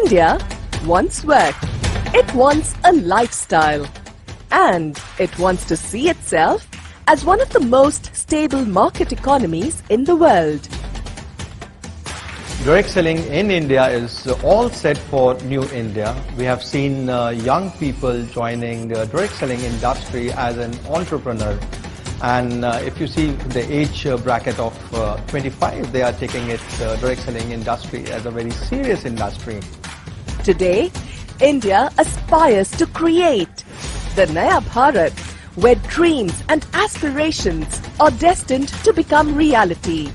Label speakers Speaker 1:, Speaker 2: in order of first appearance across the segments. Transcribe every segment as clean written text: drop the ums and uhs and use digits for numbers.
Speaker 1: India wants work. It wants a lifestyle. And it wants to see itself as one of the most stable market economies in the world.
Speaker 2: Direct selling in India is all set for New India. We have seen young people joining the direct selling industry as an entrepreneur. And if you see the age bracket of 25, they are taking it direct selling industry as a very serious industry.
Speaker 1: Today, India aspires to create the Naya Bharat, where dreams and aspirations are destined to become reality.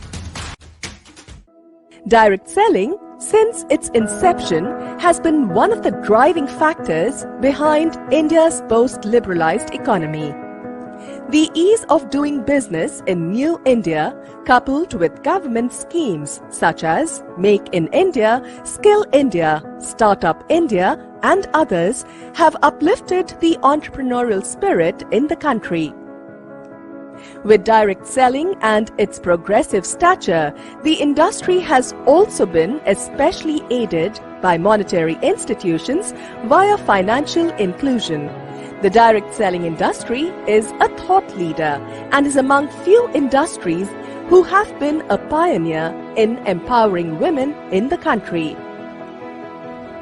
Speaker 1: Direct selling, since its inception, has been one of the driving factors behind India's post-liberalized economy. The ease of doing business in New India, coupled with government schemes such as Make in India, Skill India, Startup India and others, have uplifted the entrepreneurial spirit in the country. With direct selling and its progressive stature, the industry has also been especially aided by monetary institutions via financial inclusion. The direct selling industry is a thought leader and is among few industries who have been a pioneer in empowering women in the country.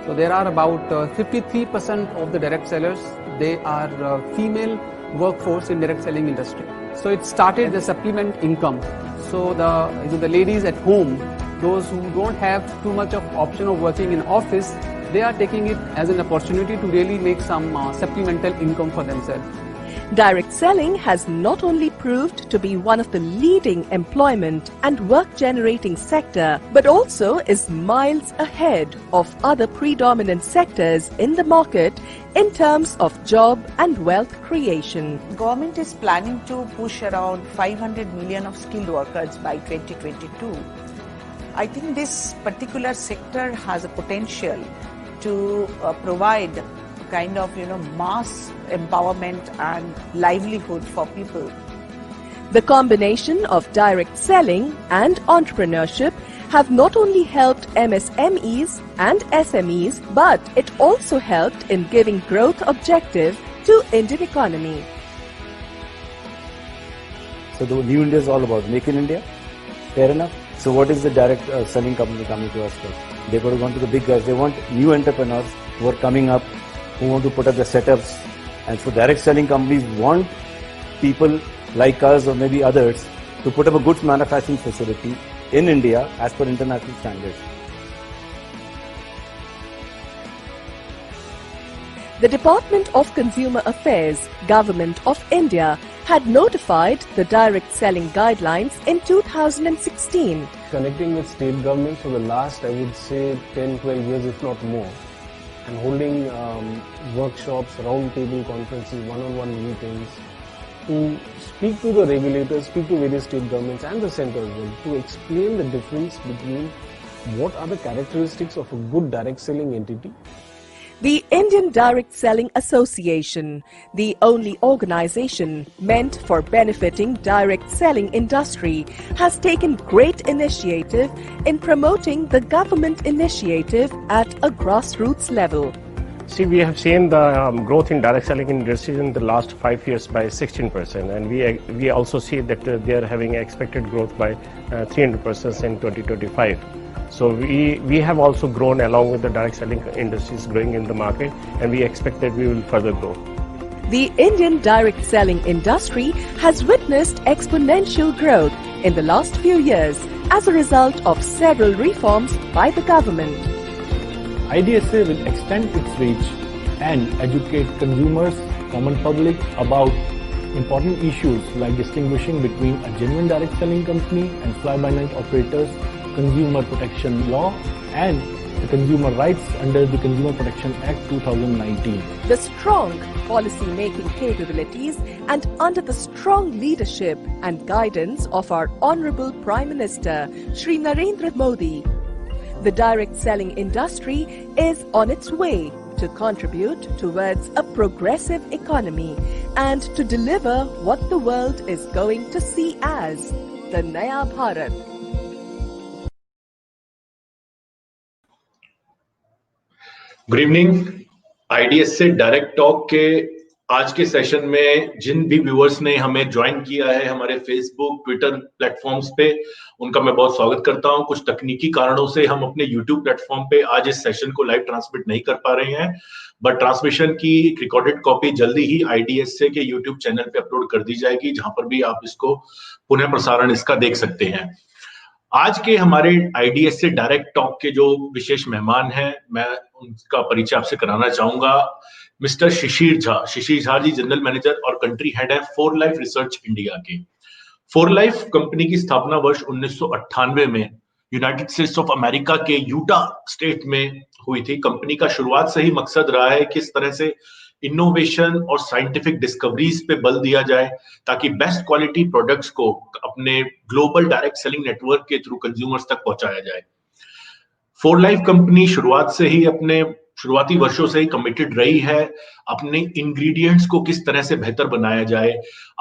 Speaker 3: So there are about 53% of the direct sellers, they are female workforce in direct selling industry. So it started the supplement income. So the ladies at home, those who don't have too much of option of working in office, they are taking it as an opportunity to really make some supplemental income for themselves.
Speaker 1: Direct selling has not only proved to be one of the leading employment and work-generating sector, but also is miles ahead of other predominant sectors in the market in terms of job and wealth creation.
Speaker 4: Government is planning to push around 500 million of skilled workers by 2022. I think this particular sector has a potential to provide kind of mass empowerment and livelihood for people.
Speaker 1: The combination of direct selling and entrepreneurship have not only helped MSMEs and SMEs, but it also helped in giving growth objective to Indian economy.
Speaker 5: So the New India is all about Make in India, fair enough. So what is the direct selling company coming to us for? They've got to go to the big guys. They want new entrepreneurs who are coming up, who want to put up the setups. And so direct selling companies want people like us or maybe others to put up a goods manufacturing facility in India as per international standards.
Speaker 1: The Department of Consumer Affairs, Government of India, had notified the direct selling guidelines in 2016.
Speaker 6: Connecting with state governments for the last, I would say, 10-12 years, if not more, and holding workshops, roundtable conferences, one-on-one meetings, to speak to the regulators, speak to various state governments and the centre as well, to explain the difference between what are the characteristics of a good direct selling entity.
Speaker 1: The Indian Direct Selling Association, the only organization meant for benefiting direct selling industry, has taken great initiative in promoting the government initiative at a grassroots level.
Speaker 7: See, we have seen the growth in direct selling industry in the last 5 years by 16%, and we also see that they are having expected growth by 300% in 2025. So we have also grown along with the direct selling industries growing in the market, and we expect that we will further grow.
Speaker 1: The Indian direct selling industry has witnessed exponential growth in the last few years as a result of several reforms by the government.
Speaker 8: IDSA will extend its reach and educate consumers, common public about important issues like distinguishing between a genuine direct selling company and fly-by-night operators, consumer protection law and the consumer rights under the Consumer Protection Act 2019.
Speaker 1: The strong policy-making capabilities and under the strong leadership and guidance of our Honorable Prime Minister, Shri Narendra Modi, the direct selling industry is on its way to contribute towards a progressive economy and to deliver what the world is going to see as the Naya Bharat.
Speaker 9: Good evening. IDs से direct talk के आज के session में जिन भी viewers ने हमें join किया है हमारे फेसबुक ट्विटर प्लेटफॉर्म्स पे, उनका मैं बहुत स्वागत करता हूं। कुछ तकनीकी कारणों से हम अपने यूट्यूब प्लेटफॉर्म पे आज इस सेशन को लाइव ट्रांसमिट नहीं कर पा रहे हैं, बट ट्रांसमिशन की रिकॉर्डेड कॉपी जल्दी ही आईडीएसए के यूट्यूब चैनल पे अपलोड कर दी जाएगी, जहां पर भी आप इसको पुनः प्रसारण इसका देख सकते हैं। आज के हमारे आईडीएस से डायरेक्ट टॉक के जो विशेष मेहमान हैं, मैं उनका परिचय आपसे कराना चाहूंगा। मिस्टर शिशिर झा। शिशिर झा जी जनरल मैनेजर और कंट्री हेड है फोर लाइफ रिसर्च इंडिया के। फोर लाइफ कंपनी की स्थापना वर्ष 1998 में यूनाइटेड स्टेट्स ऑफ अमेरिका के यूटा स्टेट में हुई थी। कंपनी का शुरुआत से ही मकसद रहा है कि इस तरह से इनोवेशन और साइंटिफिक डिस्कवरीज पे बल दिया जाए ताकि बेस्ट क्वालिटी प्रोडक्ट्स को अपने ग्लोबल डायरेक्ट सेलिंग नेटवर्क के थ्रू कंज्यूमर्स तक पहुंचाया जाए। फोर लाइफ कंपनी शुरुआत से ही अपने शुरुआती वर्षों से ही कमिटेड रही है अपने इंग्रेडिएंट्स को किस तरह से बेहतर बनाया जाए,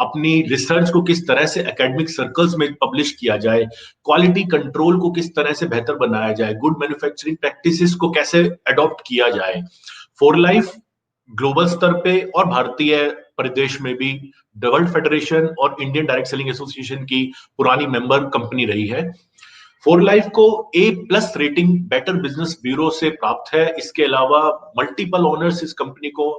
Speaker 9: अपनी रिसर्च को किस तरह से एकेडमिक सर्कल्स में पब्लिश किया जाए, क्वालिटी कंट्रोल को किस तरह से बेहतर बनाया जाए, गुड मैन्युफैक्चरिंग प्रैक्टिसेस को कैसे अडॉप्ट किया जाए। फोर लाइफ ग्लोबल स्तर पे और भारतीय परिदेश में भी वर्ल्ड फेडरेशन और इंडियन डायरेक्ट सेलिंग एसोसिएशन की पुरानी मेंबर कंपनी रही है। फोर लाइफ को A+ rating better business bureau से प्राप्त है। इसके अलावा मल्टीपल ऑनर्स इस कंपनी को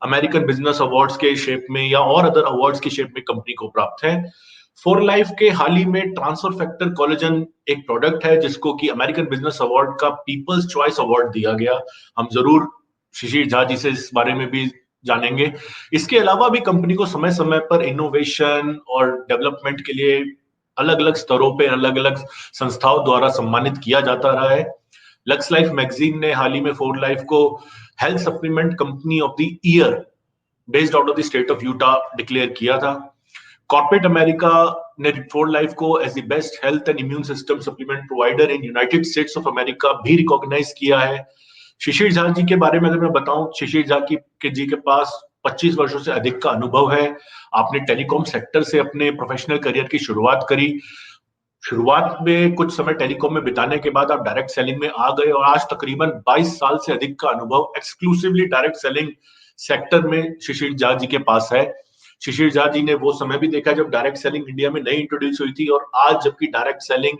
Speaker 9: अमेरिकन बिजनेस अवार्ड्स के शेप में या और अदर अवार्ड्स के शेप में कंपनी को प्राप्त है। फोर लाइफ के हाल ही में ट्रांसफर फैक्टर कोलेजन एक प्रोडक्ट है जिसको कि अमेरिकन बिजनेस अवार्ड का पीपल्स चॉइस अवार्ड दिया गया। हम जरूर शिशिर झा जी से इस बारे में भी जानेंगे। इसके अलावा भी कंपनी को समय समय पर इनोवेशन और डेवलपमेंट के लिए अलग अलग स्तरों पे अलग अलग संस्थाओं द्वारा सम्मानित किया जाता रहा है। लक्स लाइफ मैगजीन ने हाल ही में फोर लाइफ को health supplement company of the year based out of the state of Utah declare किया था। कॉर्पोरेट अमेरिका ने फोर लाइफ को as the best health and immune system supplement provider in United States of America भी recognise किया है। शिशिर झा जी के बारे में अगर मैं बताऊं, शिशिर झा जी के पास 25 वर्षों से अधिक का अनुभव है। आपने टेलीकॉम सेक्टर से अपने प्रोफेशनल करियर की शुरुआत करी। शुरुआत में कुछ समय टेलीकॉम में बिताने के बाद आप डायरेक्ट सेलिंग में आ गए और आज तकरीबन 22 साल से अधिक का अनुभव एक्सक्लूसिवली डायरेक्ट सेलिंग सेक्टर में शिशिर झा जी के पास है। शिशिर झा जी ने वो समय भी देखा जब डायरेक्ट सेलिंग इंडिया में नई इंट्रोड्यूस हुई थी और आज जबकि डायरेक्ट सेलिंग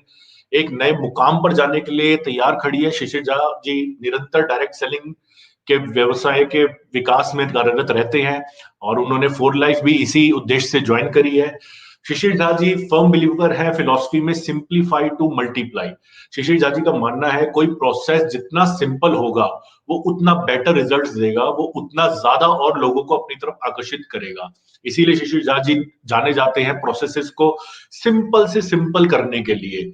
Speaker 9: एक नए मुकाम पर जाने के लिए तैयार खड़ी है। शिशिर झा जी निरंतर डायरेक्ट सेलिंग के व्यवसाय के विकास में कार्यरत रहते हैं और उन्होंने फोर लाइफ भी इसी उद्देश्य से ज्वाइन करी है। शिशिर झा जी फर्म बिलीवर है फिलॉसफी में सिंप्लीफाई टू मल्टीप्लाई। शिशिर झा जी का मानना है कोई प्रोसेस जितना सिंपल होगा वो उतना बेटर रिजल्ट्स देगा, वो उतना ज्यादा और लोगों को अपनी तरफ आकर्षित करेगा। इसीलिए शिशिर झा जी जाने जाते हैं प्रोसेसेस को सिंपल से सिंपल करने के लिए।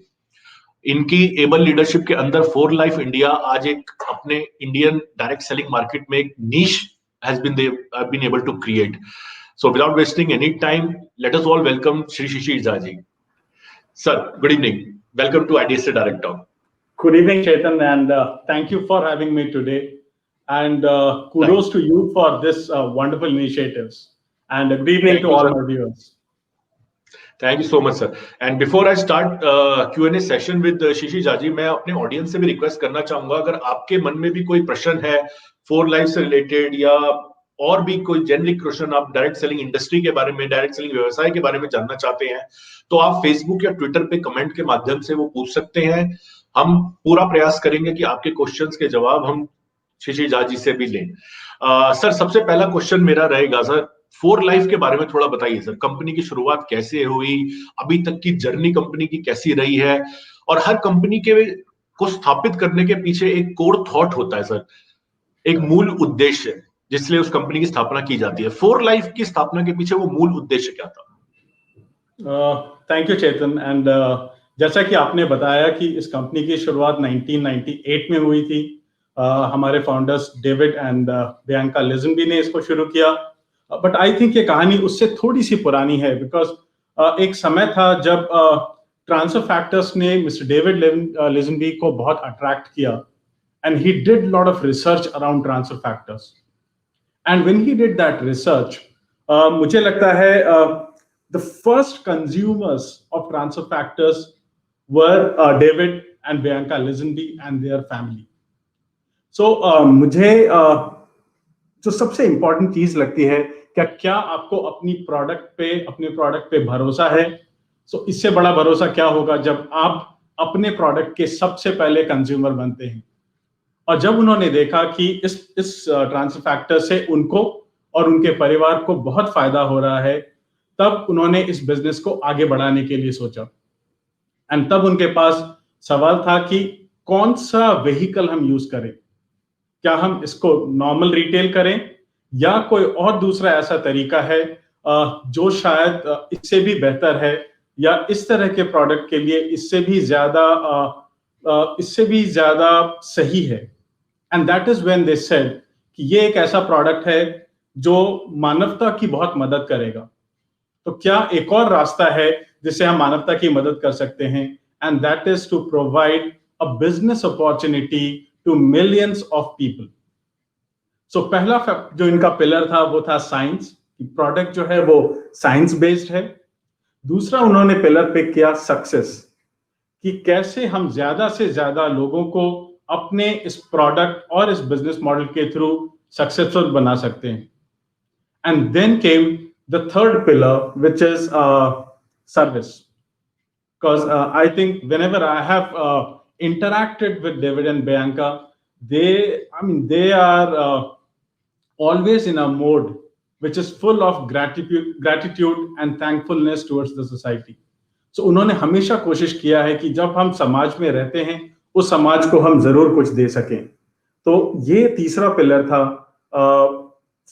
Speaker 9: इनकी एबल लीडरशिप के अंदर फोर लाइफ इंडिया आज एक अपने इंडियन डायरेक्ट सेलिंग मार्केट में एक नीश has been able to create. So without wasting any time, let us all welcome Shri Shishir Jha ji. Sir, good evening. Welcome to IDSA Direct Talk.
Speaker 8: Good evening, Chetan, and thank you for having me today. And kudos to you for this wonderful initiatives. And good evening to all our viewers.
Speaker 9: Thank you so much, sir. And before I start Q&A session with Shishir Jha ji, मैं अपने audience से भी request करना चाहूंगा अगर आपके मन में भी कोई प्रश्न है फोर लाइफ से रिलेटेड या और भी कोई जेनरिक क्वेश्चन आप डायरेक्ट सेलिंग इंडस्ट्री के बारे में, डायरेक्ट सेलिंग व्यवसाय के बारे में जानना चाहते हैं तो आप फेसबुक या ट्विटर पे कमेंट के माध्यम से वो पूछ सकते हैं। हम पूरा प्रयास करेंगे कि आपके क्वेश्चंस के जवाब हम शिशिर झा जी से भी लें। सर, सबसे पहला क्वेश्चन मेरा रहेगा सर, फोर लाइफ के बारे में थोड़ा बताइए सर। कंपनी की शुरुआत कैसे हुई, अभी तक की जर्नी कंपनी की कैसी रही है, और हर कंपनी के को स्थापित करने के पीछे एक कोर थॉट होता है सर, एक मूल उद्देश्य जिसलिए उस कंपनी की स्थापना की जाती है। फोर लाइफ की स्थापना के पीछे वो मूल उद्देश्य क्या था?
Speaker 8: Thank you Chetan. एंड जैसा कि आपने बताया कि इस कंपनी की शुरुआत 1998 में हुई थी। हमारे फाउंडर्स डेविड एंड बियांका लिजनबी ने इसको शुरू किया, बट आई थिंक ये कहानी उससे थोड़ी सी पुरानी है बिकॉज एक समय था जब ट्रांसफर फैक्टर्स ने मिस्टर डेविड लिजनबी को बहुत अट्रैक्ट किया and he did a lot of research around transfer factors. And when he did that research, मुझे लगता है the first consumers of transfer factors were David and Bianca Lisenby and their family.
Speaker 10: मुझे जो सबसे important चीज लगती है, क्या आपको अपने प्रोडक्ट पे भरोसा है? इससे बड़ा भरोसा क्या होगा जब आप अपने प्रोडक्ट के सबसे पहले कंज्यूमर बनते हैं। और जब उन्होंने देखा कि इस ट्रांसफर फैक्टर से उनको और उनके परिवार को बहुत फायदा हो रहा है, तब उन्होंने इस बिजनेस को आगे बढ़ाने के लिए सोचा। एंड तब उनके पास सवाल था कि कौन सा व्हीकल हम यूज करें, क्या हम इसको नॉर्मल रिटेल करें या कोई और दूसरा ऐसा तरीका है जो शायद इससे भी बेहतर है, या इस तरह के प्रोडक्ट के लिए इससे भी ज्यादा सही है। And that is when they said कि ये एक ऐसा प्रोडक्ट है जो मानवता की बहुत मदद करेगा। तो क्या एक और रास्ता है जिससे हम मानवता की मदद कर सकते हैं? And that is to provide a business opportunity to millions of people. पहला जो इनका पिलर था वो था साइंस, कि प्रोडक्ट जो है वो साइंस बेस्ड है। दूसरा उन्होंने पिलर पिक किया सक्सेस, कि कैसे हम ज्यादा से ज्यादा लोगों को अपने इस प्रोडक्ट और इस बिजनेस मॉडल के थ्रू सक्सेसफुल बना सकते हैं। And then came the third pillar which is service, because I think whenever I have interacted with David and Bianca, they are always in a mode which is full of gratitude and thankfulness towards the society. उन्होंने हमेशा कोशिश किया है कि जब हम समाज में रहते हैं उस समाज को हम जरूर कुछ दे सकें। तो ये तीसरा पिलर था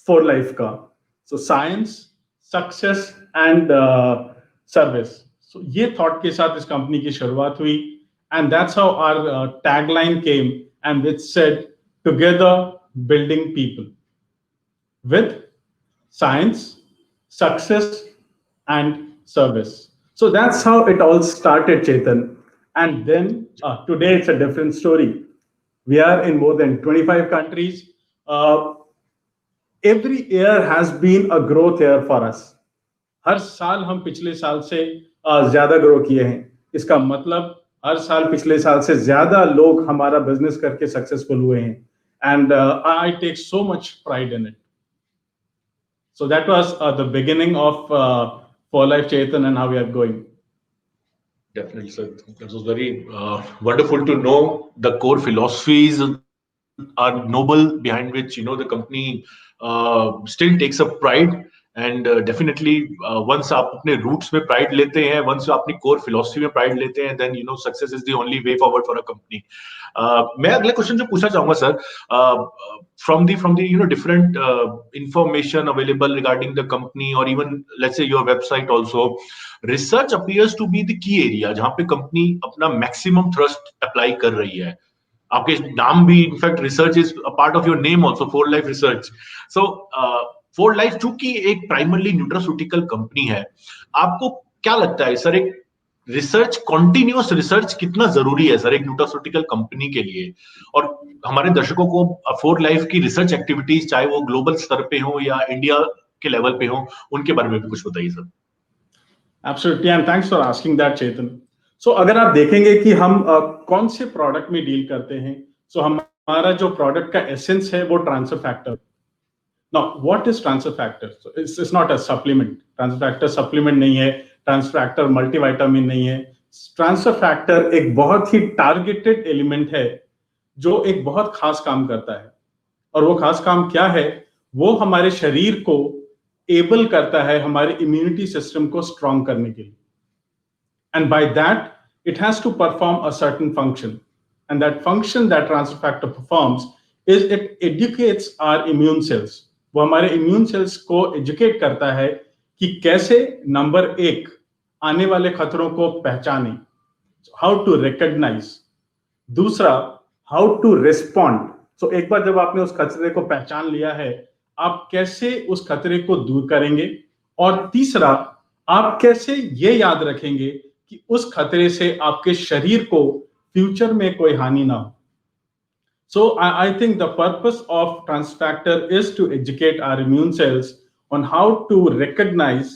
Speaker 10: फॉर लाइफ का। Science, success and service. ये थॉट के साथ इस कंपनी की शुरुआत हुई, and that's how our tagline came, and which said together building people with science, success, and service. So that's how it all started, Chetan. And then today it's a different story. We are in more than 25 countries. Every year has been a growth year for us. हर साल हम पिछले साल से ज्यादा grow किए हैं। इसका मतलब हर साल पिछले साल से ज्यादा लोग हमारा बिजनेस करके सक्सेसफुल हुए हैं। And I take so much pride in it. So that was the beginning of For Life, Chetan, and how we are going.
Speaker 9: Definitely, sir. That was very wonderful to know the core philosophies are noble, behind which the company still takes a pride. And definitely once आप अपने roots में pride लेते हैं, once आप अपनी core philosophy में pride लेते हैं, then success is the only way forward for a company. मैं अगले क्वेश्चन जो पूछना चाहूंगा sir, from the different information available regarding the company, or even let's say your website also, research appears to be the key area जहाँ पे company अपना maximum thrust apply कर रही है। आपके नाम भी in fact research is a part of your name also, for life research. For life चूंकि एक प्राइमरली न्यूट्रास्यूटिकल कंपनी है, आपको क्या लगता है सर, एक रिसर्च, कॉन्टिन्यूअस रिसर्च कितना जरूरी है सर एक न्यूट्रास्यूटिकल कंपनी के लिए? और हमारे दर्शकों को फॉर लाइफ की रिसर्च एक्टिविटीज, चाहे वो ग्लोबल स्तर पे हो या इंडिया के लेवल पे हो, उनके बारे में भी कुछ बताइए sir.
Speaker 10: Absolutely, and thanks for asking that, Chetan. अगर आप देखेंगे कि हम कौन से प्रोडक्ट में डील करते हैं, हमारा जो प्रोडक्ट का एसेंस है वो transfer factor. Now what is transfer factor? It's not a supplement. Transfer factor supplement नहीं है, ट्रांसफर फैक्टर मल्टीविटामिन नहीं है। ट्रांसफर फैक्टर एक बहुत ही टारगेटेड एलिमेंट है जो एक बहुत खास काम करता है। और वो खास काम क्या है? वो हमारे शरीर को एबल करता है हमारे इम्यूनिटी सिस्टम को स्ट्रॉन्ग करने के लिए। And by that, it has to perform a certain function. And that function that transfer factor performs is it educates our immune cells. वो हमारे immune cells को educate करता है कि कैसे नंबर 1 आने वाले खतरों को पहचाने, how to recognize. दूसरा, how to respond. एक बार जब आपने उस खतरे को पहचान लिया है, आप कैसे उस खतरे को दूर करेंगे। और तीसरा, आप कैसे ये याद रखेंगे कि उस खतरे से आपके शरीर को फ्यूचर में कोई हानि ना हो। So I think the purpose of transfer factor is to educate our immune cells on how to recognize,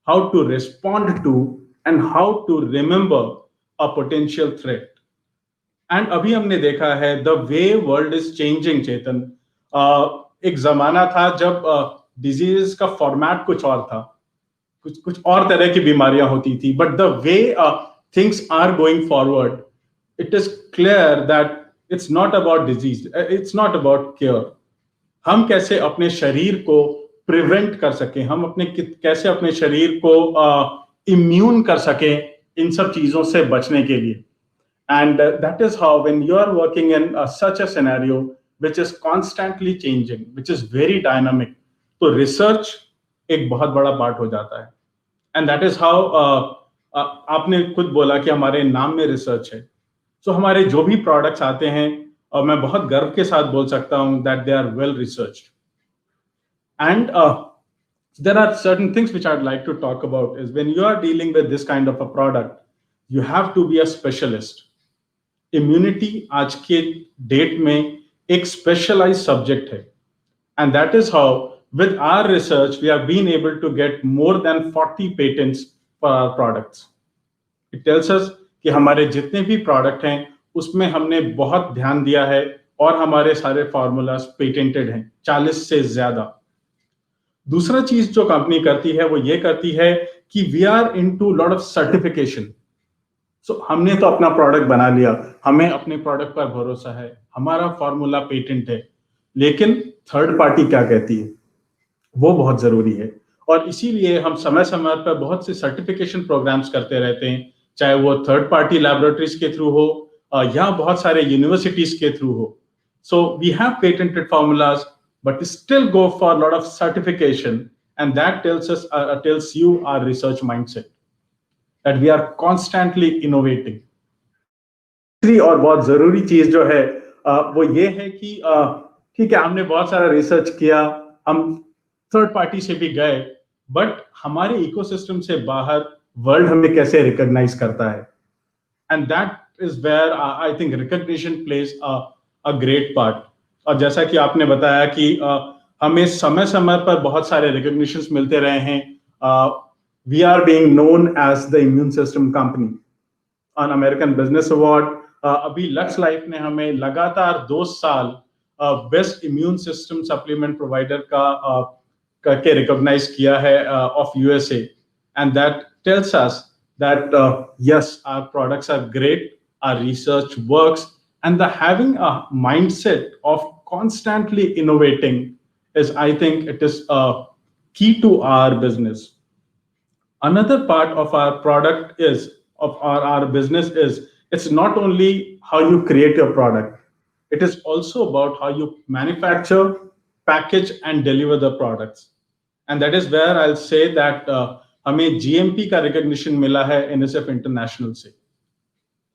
Speaker 10: how to respond to, and how to remember a potential threat. And अभी हमने देखा है the way world is changing, Chetan. एक जमाना था जब disease का format कुछ और था, कुछ और तरह की बीमारियां होती थी, but the way things are going forward, it is clear that it's not about disease, it's not about care. हम कैसे अपने शरीर को प्रिवेंट कर सकें, हम कैसे अपने शरीर को इम्यून कर सकें इन सब चीजों से बचने के लिए। And that is how, when you are working in such a scenario which is constantly changing, which is very dynamic, तो research एक बहुत बड़ा पार्ट हो जाता है। And that is how आपने खुद बोला कि हमारे नाम में रिसर्च है। So हमारे जो भी प्रोडक्ट्स आते हैं, और मैं बहुत गर्व के साथ बोल सकता हूं that they are well researched. And there are certain things which I'd like to talk about is when you are dealing with this kind of a product, you have to be a specialist. Immunity आज के date में एक specialised subject है, and that is how with our research we have been able to get more than 40 patents for our products. It tells us कि हमारे जितने भी product हैं उसमें हमने बहुत ध्यान दिया है और हमारे सारे फॉर्मूलाज पेटेंटेड हैं, 40 से ज्यादा। दूसरा चीज जो कंपनी करती है वो ये करती है कि we are into lot of certification. So हमने तो अपना प्रोडक्ट बना लिया, हमें अपने प्रोडक्ट पर भरोसा है, हमारा फॉर्मूला पेटेंट है, लेकिन थर्ड पार्टी क्या कहती है वो बहुत जरूरी है। और इसीलिए हम समय समय पर बहुत से सर्टिफिकेशन प्रोग्राम्स करते रहते हैं, चाहे वो थर्ड पार्टी लैबोरेटरीज के थ्रू हो या बहुत सारे यूनिवर्सिटीज के थ्रू हो। So we have patented formulas but still go for lot of certification, and that tells you our research mindset that we are constantly innovating. तीसरी और बहुत जरूरी चीज जो है वो ये है कि ठीक है, हमने बहुत सारा रिसर्च किया, हम थर्ड पार्टी से भी गए, बट हमारे इकोसिस्टम से बाहर वर्ल्ड हमें कैसे रिकॉग्नाइज करता है, and that is where I think recognition plays a great part. और जैसा कि आपने बताया कि हमें समय समय पर बहुत सारे रिकॉग्निशंस मिलते रहे हैं। We are being known as the immune system company on American Business Award. अभी लक्स लाइफ ने हमें लगातार 2 साल best immune system supplement provider करके रिकॉग्नाइज किया है of USA, and that tells us that yes, our products are great, our research works, and the having a mindset of constantly innovating is, I think, it is key to our business. Another part of our product is, of our business is, it's not only how you create your product, it is also about how you manufacture, package, and deliver the products. And that is where I'll say that हमें GMP का recognition मिला है NSF International से,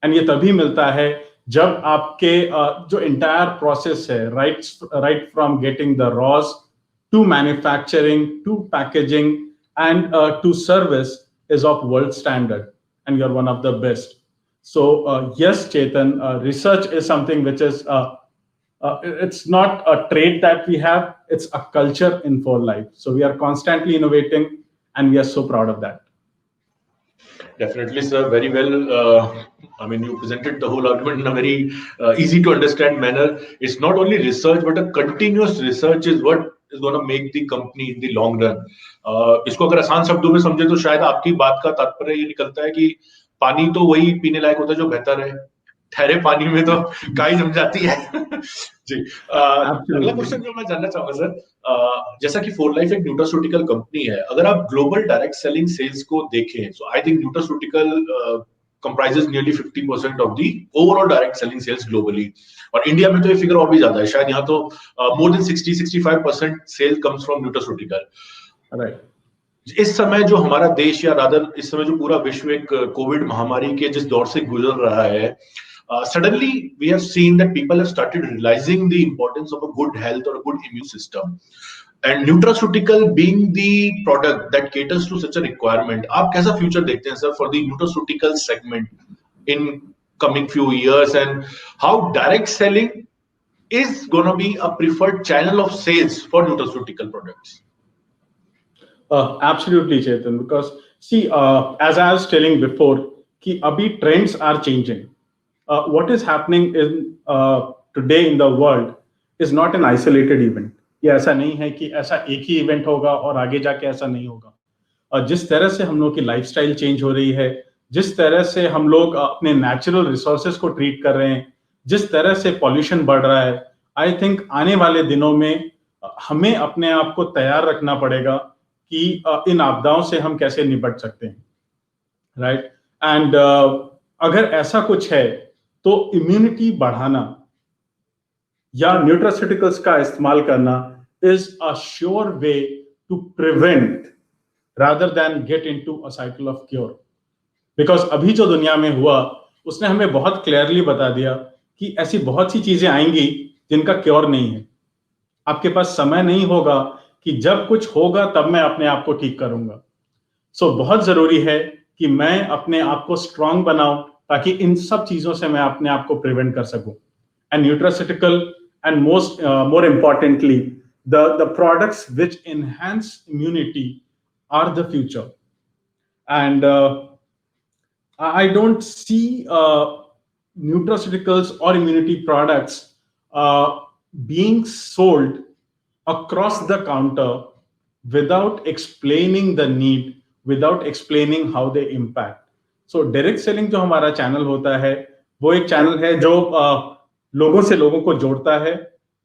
Speaker 10: and ये तभी मिलता है जब आपके जो entire process है, right from getting the raws to manufacturing to packaging and to service is of world standard, and you're one of the best. So yes, Chetan, research is something which is it's not a trait that we have, it's a culture in for life. So we are constantly innovating, and we are so proud of that.
Speaker 9: Definitely, sir. Very well. I mean, you presented the whole argument in a very easy to understand manner. It's not only research, but a continuous research is what is going to make the company in the long run. इसको अगर आसान शब्दों में समझे तो शायद आपकी बात का तात्पर्य ये निकलता है कि पानी तो वही पीने लायक होता है जो बेहतर है, ठहरे पानी में तो काई जम जाती है। जी, अगला क्वेश्चन जो मैं जानना चाहूंगा सर, जैसा कि 4Life एक न्यूट्रास्यूटिकल कंपनी है, अगर आप ग्लोबल डायरेक्ट सेलिंग सेल्स को देखें, so I think nutraceutical comprises nearly 50% of the overall direct selling sales globally. और इंडिया में तो ये फिगर और भी ज्यादा है, शायद यहाँ तो more than 60-65% sales comes from nutraceutical.
Speaker 10: Right.
Speaker 9: इस समय जो हमारा देश, या रादर इस समय जो पूरा विश्व एक कोविड महामारी के जिस दौर से गुजर रहा है, suddenly we have seen that people have started realizing the importance of a good health or a good immune system. And nutraceutical being the product that caters to such a requirement, आप कैसा future देखते हैं sir for the nutraceutical segment in coming few years, and how direct selling is going to be a preferred channel of sales for nutraceutical products?
Speaker 10: Absolutely, Chetan, because see, as I was telling before, कि अभी trends are changing. what is happening in today in the world is not an isolated event. ये ऐसा नहीं है कि ऐसा एक ही event होगा और आगे जाके ऐसा नहीं होगा. जिस तरह से हम लोग की लाइफस्टाइल चेंज हो रही है, जिस तरह से हम लोग अपने नेचुरल रिसोर्सेज को ट्रीट कर रहे हैं, जिस तरह से पॉल्यूशन बढ़ रहा है, आई थिंक आने वाले दिनों में हमें अपने आप को तैयार रखना पड़ेगा कि इन आपदाओं से हम कैसे निपट सकते हैं, राइट? एंड अगर ऐसा कुछ है तो इम्यूनिटी बढ़ाना या न्यूट्रास्यूटिकल्स का इस्तेमाल करना is a sure way to prevent rather than get into a cycle of cure. Because अभी जो दुनिया में हुआ उसने हमें बहुत क्लियरली बता दिया कि ऐसी बहुत सी चीजें आएंगी जिनका क्योर नहीं है. आपके पास समय नहीं होगा कि जब कुछ होगा तब मैं अपने आप को ठीक करूंगा. सो बहुत जरूरी है कि मैं अपने आप को स्ट्रांग बनाऊं ताकि इन सब चीजों से मैं अपने आप को प्रिवेंट कर सकूं. And nutraceutical and more importantly the products which enhance immunity are the future. And I don't see nutraceuticals or immunity products being sold across the counter without explaining the need, without explaining how they impact. So direct selling जो हमारा channel होता है वो एक channel है जो लोगों से लोगों को जोड़ता है,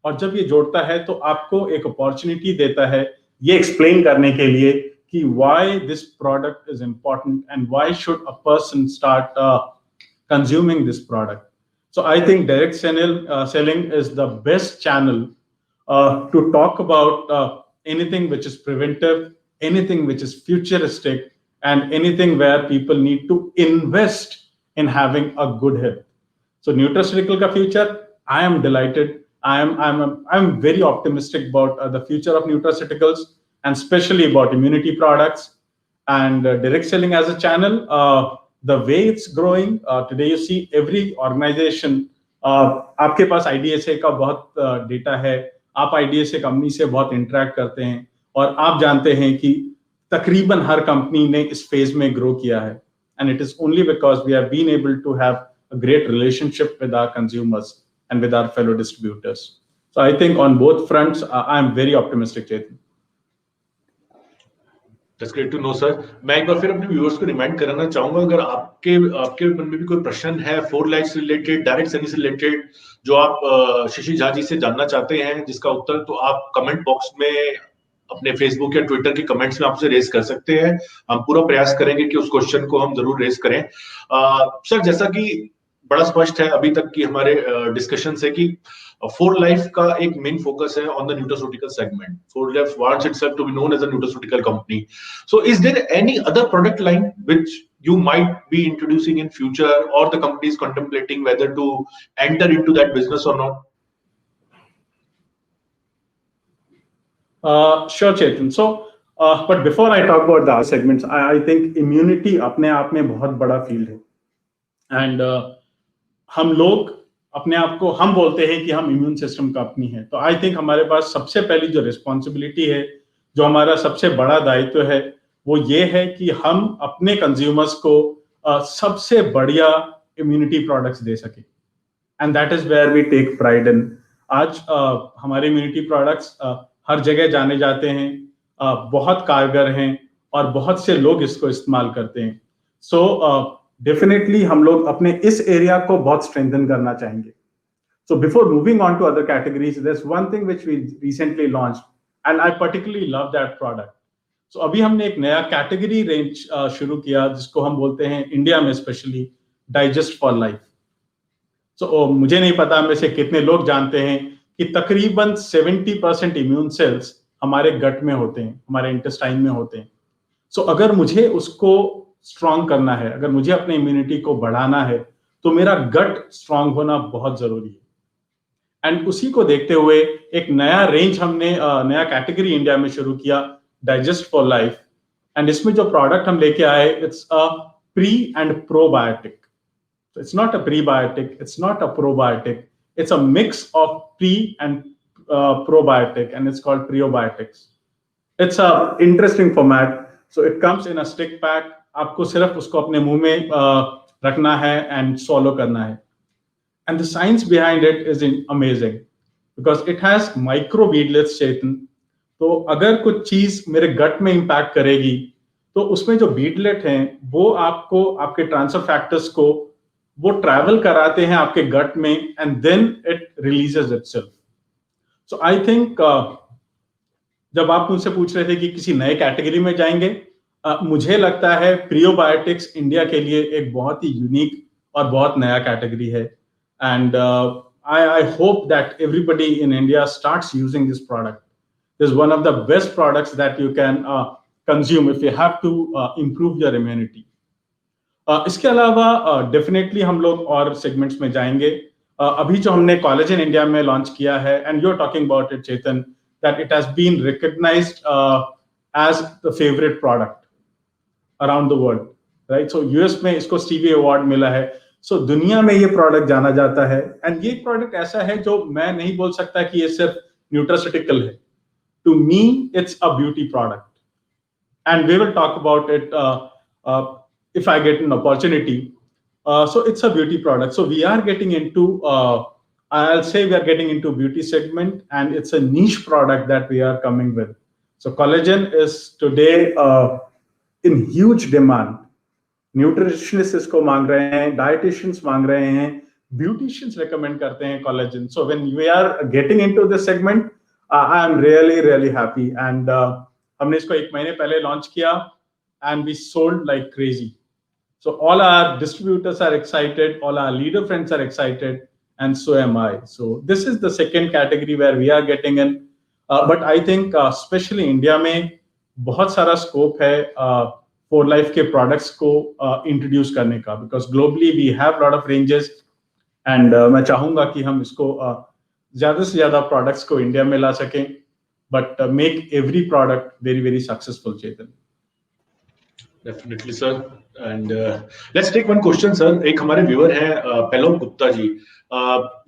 Speaker 10: और जब ये जोड़ता है तो आपको एक अपॉर्चुनिटी देता है ये एक्सप्लेन करने के लिए कि why this product is important and why should a person start consuming this product. So I think direct selling is the best channel to talk about anything which is preventive, anything which is futuristic, and anything where people need to invest in having a good health. So nutraceutical ka future, I am delighted. I'm very optimistic about the future of nutraceuticals and especially about immunity products and direct selling as a channel. The way it's growing today, you see every organization. आपके पास IDSA का बहुत data है, आप IDSA company से बहुत interact करते हैं और आप जानते हैं कि तकरीबन हर कंपनी ने इस फेज में ग्रो किया है. And it is only because we have been able to have a great relationship with our consumers and with our fellow distributors. So I think on both fronts, I am very optimistic, Chetan.
Speaker 9: That's great to know, sir. मैं एक बार फिर अपने viewers को remind कराना चाहूंगा, अगर आपके मन में भी कोई प्रश्न है 4 लाइफ से रिलेटेड, डायरेक्ट सेलिंग से रिलेटेड, जो आप शशि झा जी से जानना चाहते हैं जिसका उत्तर, तो आप कमेंट बॉक्स में अपने फेसबुक या ट्विटर के कमेंट्स में आपसे रेज कर सकते हैं. हम पूरा प्रयास करेंगे कि उस क्वेश्चन को हम जरूर रेज करें. सर, जैसा कि बड़ा स्पष्ट है अभी तक की हमारे डिस्कशन से कि 4 लाइफ का एक मेन फोकस है on the nutraceutical segment. 4 life wants itself to be known as a nutraceutical company. So is there any other product line which you might be introducing in future, or the company is contemplating whether to enter into that business or not?
Speaker 10: Sure, Chetan. So but before I talk about the other segments, I think immunity अपने आप में बहुत बड़ा field है. And हम लोग अपने आप को हम बोलते हैं कि हम इम्यून सिस्टम कंपनी है. तो आई थिंक हमारे पास सबसे पहली जो रिस्पॉन्सिबिलिटी है, जो हमारा सबसे बड़ा दायित्व है, वो ये है कि हम अपने कंज्यूमर्स को सबसे बढ़िया इम्यूनिटी प्रोडक्ट्स दे सके. And that is where we take pride in. आज हमारे इम्यूनिटी प्रोडक्ट्स हर जगह जाने जाते हैं, बहुत कारगर हैं और बहुत से लोग इसको इस्तेमाल करते हैं. सो डेफिनेटली हम लोग अपने इस एरिया को बहुत स्ट्रेंथन करना चाहेंगे. So before moving on to other categories, there is one thing which we recently launched and I particularly love that product. So अभी हमने एक नया कैटेगरी रेंज शुरू किया जिसको हम बोलते हैं इंडिया में स्पेशली डाइजेस्ट फॉर लाइफ. सो मुझे नहीं पता में से कितने लोग जानते हैं कि तकरीबन 70% इम्यून सेल्स हमारे गट में होते हैं, हमारे इंटेस्टाइन में होते हैं. सो अगर मुझे उसको स्ट्रांग करना है, अगर मुझे अपने इम्यूनिटी को बढ़ाना है, तो मेरा गट स्ट्रांग होना बहुत जरूरी है. एंड उसी को देखते हुए एक नया रेंज हमने नया कैटेगरी इंडिया में शुरू किया, डाइजेस्ट फॉर लाइफ. एंड इसमें जो प्रोडक्ट हम लेके आए, it's a pre and probiotic. It's not a prebiotic, it's not a probiotic, it's a mix of pre and probiotic and it's called preobiotics. It's a interesting format. So it comes in a stick pack. आपको सिर्फ उसको अपने मुंह में रखना है and सॉलो करना है. and the science behind it is amazing because it has micro beadlets, Chetan. तो अगर कुछ चीज मेरे गट में इंपैक्ट करेगी तो उसमें जो बीडलेट हैं वो आपको आपके ट्रांसफर फैक्टर्स को वो ट्रैवल कराते हैं आपके गट में and then it releases itself. So I think जब आप मुझसे पूछ रहे थे कि किसी नए कैटेगरी में जाएंगे, मुझे लगता है प्रियोबायोटिक्स इंडिया के लिए एक बहुत ही यूनिक और बहुत नया कैटेगरी है. And I hope that everybody in India starts using this product. This is one of the best products that you can consume if you have to improve your immunity. इसके अलावा definitely हम लोग और segments में जाएंगे. अभी जो हमने कोलेजन इंडिया में लॉन्च किया है, and you are talking about it Chetan, that it has been recognised as the favourite product around the world, right? So US में इसको स्टीवी अवार्ड मिला है. सो दुनिया में ये प्रोडक्ट जाना जाता है, एंड ये प्रोडक्ट ऐसा है जो मैं नहीं बोल सकता कि ये सिर्फ न्यूट्रास्यूटिकल है. To me it's a beauty product, and we will talk about it if I get an opportunity. So it's a beauty product. So we are getting into, I'll say we are getting into beauty segment, and it's a niche product that we are coming with. So collagen is today in huge demand. Nutritionists इसको मांग रहे हैं, dietitians मांग रहे हैं, beauticians recommend करते हैं collagen. So when we are getting into this segment, I am really happy. And हमने इसको 1 महीने पहले launch किया, and we sold like crazy. So all our distributors are excited, all our leader friends are excited, and so am I. So this is the second category where we are getting in. But I think especially India में बहुत सारा scope है for life के products को introduce करने का, because globally we have lot of ranges, and मैं चाहूँगा कि हम इसको ज़्यादा से ज़्यादा products को India में ला सकें, but make every product very successful, Chetan.
Speaker 9: Definitely, sir. And let's take one question, sir. एक हमारे व्यूअर हैं पेलोप गुप्ता जी.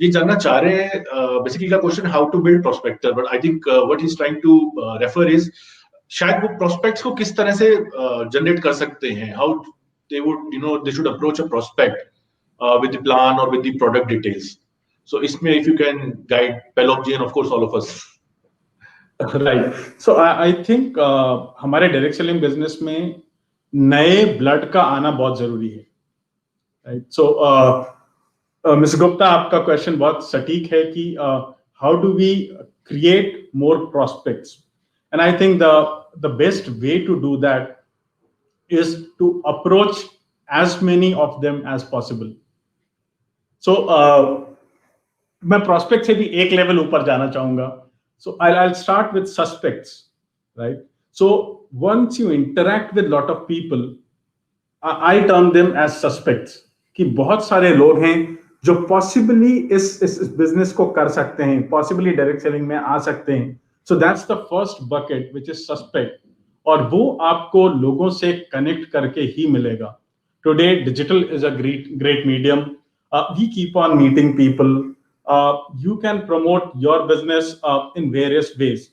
Speaker 9: ये जानना चाह रहे हैं बेसिकली का question, how to build prospector, but I think what he is trying to refer is शायद वो प्रोस्पेक्ट्स को किस तरह से जनरेट कर सकते हैं, how they would they should approach a prospect with the plan और with the product details. So इसमें इफ यू कैन गाइड पेलोप ji and of course all of us.
Speaker 10: Right. So I think हमारे direct selling business में नए blood का आना बहुत जरूरी है, राइट? सो मिस गुप्ता, आपका क्वेश्चन बहुत सटीक है कि how do we create more prospects, and I think the best way to do that is to approach as many of them as possible. So मैं प्रॉस्पेक्ट से भी एक लेवल ऊपर जाना चाहूंगा. So I start with suspects, right? So once you interact with lot of people, I term them as suspects. कि बहुत सारे लोग हैं जो possibly इस business को कर सकते हैं, possibly direct selling में आ सकते हैं. So that's the first bucket which is suspect. और वो आपको लोगों से connect करके ही मिलेगा. Today digital is a great medium. We keep on meeting people. You can promote your business in various ways.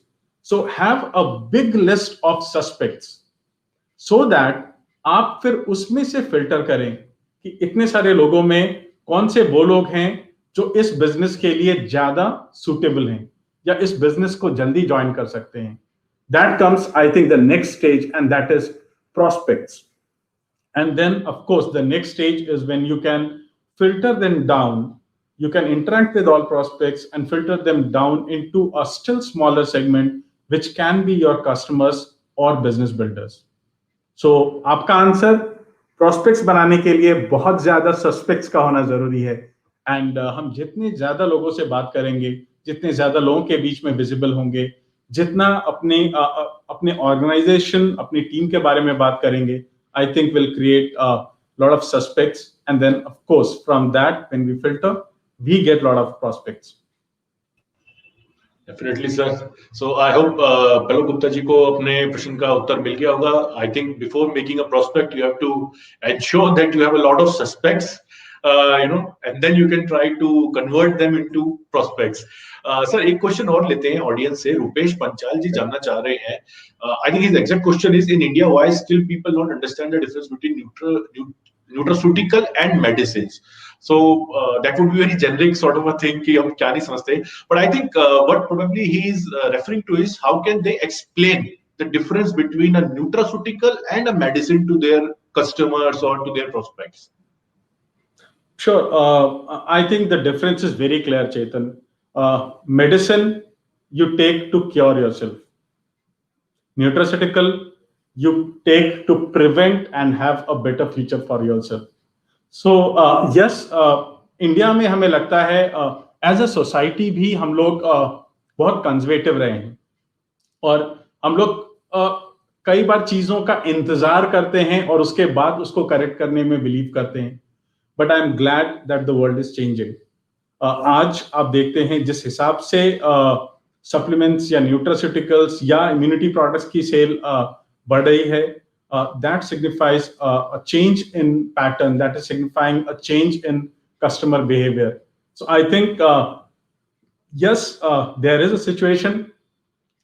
Speaker 10: So have a big list of suspects so that आप फिर उसमें से फिल्टर करें कि इतने सारे लोगों में कौन से वो लोग हैं जो इस बिजनेस के लिए ज्यादा सुटेबल हैं या इस बिजनेस को जल्दी ज्वाइन कर सकते हैं. That comes, I think, the next stage, and that is prospects. And then, of course, the next stage is when you can filter them down. You can interact with all prospects and filter them down into a still smaller segment, which can be your customers or business builders. So आपका answer, prospects बनाने के लिए बहुत ज्यादा suspects का होना जरूरी है. And हम जितने ज्यादा लोगों से बात करेंगे, जितने ज्यादा लोगों के बीच में visible होंगे, जितना अपने organization, अपनी टीम के बारे में बात करेंगे, I think will create a lot of suspects. And then of course from that, when we filter, we get a lot of prospects.
Speaker 9: Definitely, sir. So I hope पेलोप Gupta ji को अपने प्रश्न का उत्तर मिल गया होगा. I think before making a prospect, you have to ensure that you have a lot of suspects, and then you can try to convert them into prospects. Sir, एक question और लेते हैं ऑडियंस से. रुपेश पंचाल जी जानना चाह रहे हैं. I think his exact question is, in India, why still people don't understand the difference between nutraceutical and medicines. So that would be very generic sort of a thing कि हम क्या नहीं समझते. But I think what probably he is referring to is how can they explain the difference between a nutraceutical and a medicine to their customers or to their prospects.
Speaker 10: Sure. I think the difference is very clear, Chetan. Medicine you take to cure yourself. Nutraceutical you take to prevent and have a better future for yourself. So yes, India में हमें लगता है as a society भी हम लोग बहुत conservative रहे हैं और हम लोग कई बार चीजों का इंतजार करते हैं और उसके बाद उसको करेक्ट करने में बिलीव करते हैं. But I am glad that the world is changing. आज आप देखते हैं जिस हिसाब से सप्लीमेंट्स या न्यूट्रास्यूटिकल्स या इम्यूनिटी प्रोडक्ट्स की सेल बढ़ रही है, that signifies a change in pattern, that is signifying a change in customer behavior. So I think yes, there is a situation,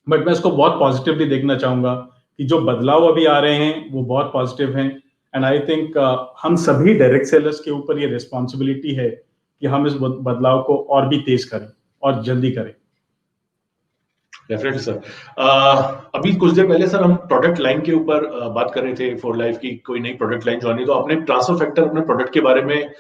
Speaker 10: but मैं इसको बहुत पॉजिटिवली देखना चाहूंगा कि जो बदलाव अभी आ रहे हैं वो बहुत पॉजिटिव हैं. एंड आई थिंक हम सभी डायरेक्ट सेलर्स के ऊपर ये रिस्पॉन्सिबिलिटी है कि हम इस बदलाव को और भी तेज करें और जल्दी करें.
Speaker 9: Definitely sir. अभी कुछ देर पहले सर हम प्रोडक्ट लाइन के ऊपर बात कर रहे थे फॉर लाइफ की कोई नई प्रोडक्ट लाइन ज्वाइन, तो आपने ट्रांसफर फैक्टर अपने प्रोडक्ट के बारे में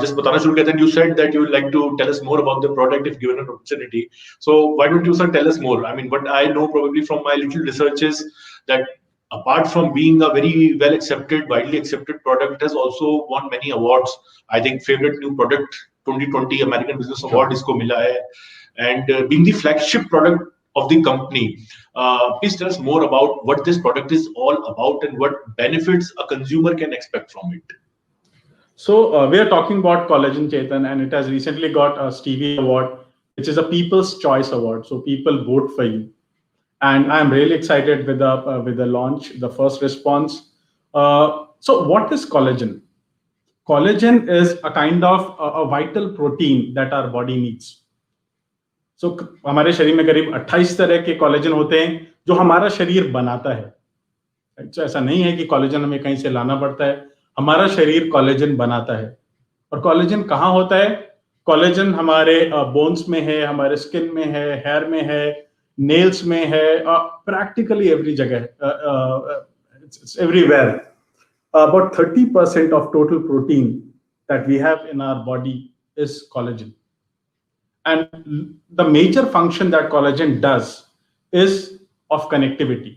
Speaker 9: जस्ट बताना शुरू किया था. You said that you would like to tell us more about the product if given an opportunity. So why don't you sir tell us more? I mean what I know probably from my little research is that apart from being a very well accepted, widely accepted product, it has also won many awards. I think favorite new product 2020 American Business Award isko mila hai, and being the flagship product of the company. Please tell us more about what this product is all about and what benefits a consumer can expect from it.
Speaker 10: So we are talking about collagen, Chetan, and it has recently got a Stevie Award, which is a People's Choice Award. So people vote for you. And I'm really excited with the launch, the first response. So what is collagen? Collagen is a kind of a vital protein that our body needs. So हमारे शरीर में करीब 28 तरह के collagen होते हैं जो हमारा शरीर बनाता है. तो ऐसा नहीं है कि कोलेजन हमें कहीं से लाना पड़ता है, हमारा शरीर कोलेजन बनाता है. और कोलेजन कहाँ होता है? कोलेजन हमारे बोन्स में है, हमारे स्किन में है, हेयर में है, नेल्स में है, प्रैक्टिकली एवरी जगह, it's everywhere. About 30% of total protein that we have in our body is collagen. And the major function that collagen does is of connectivity.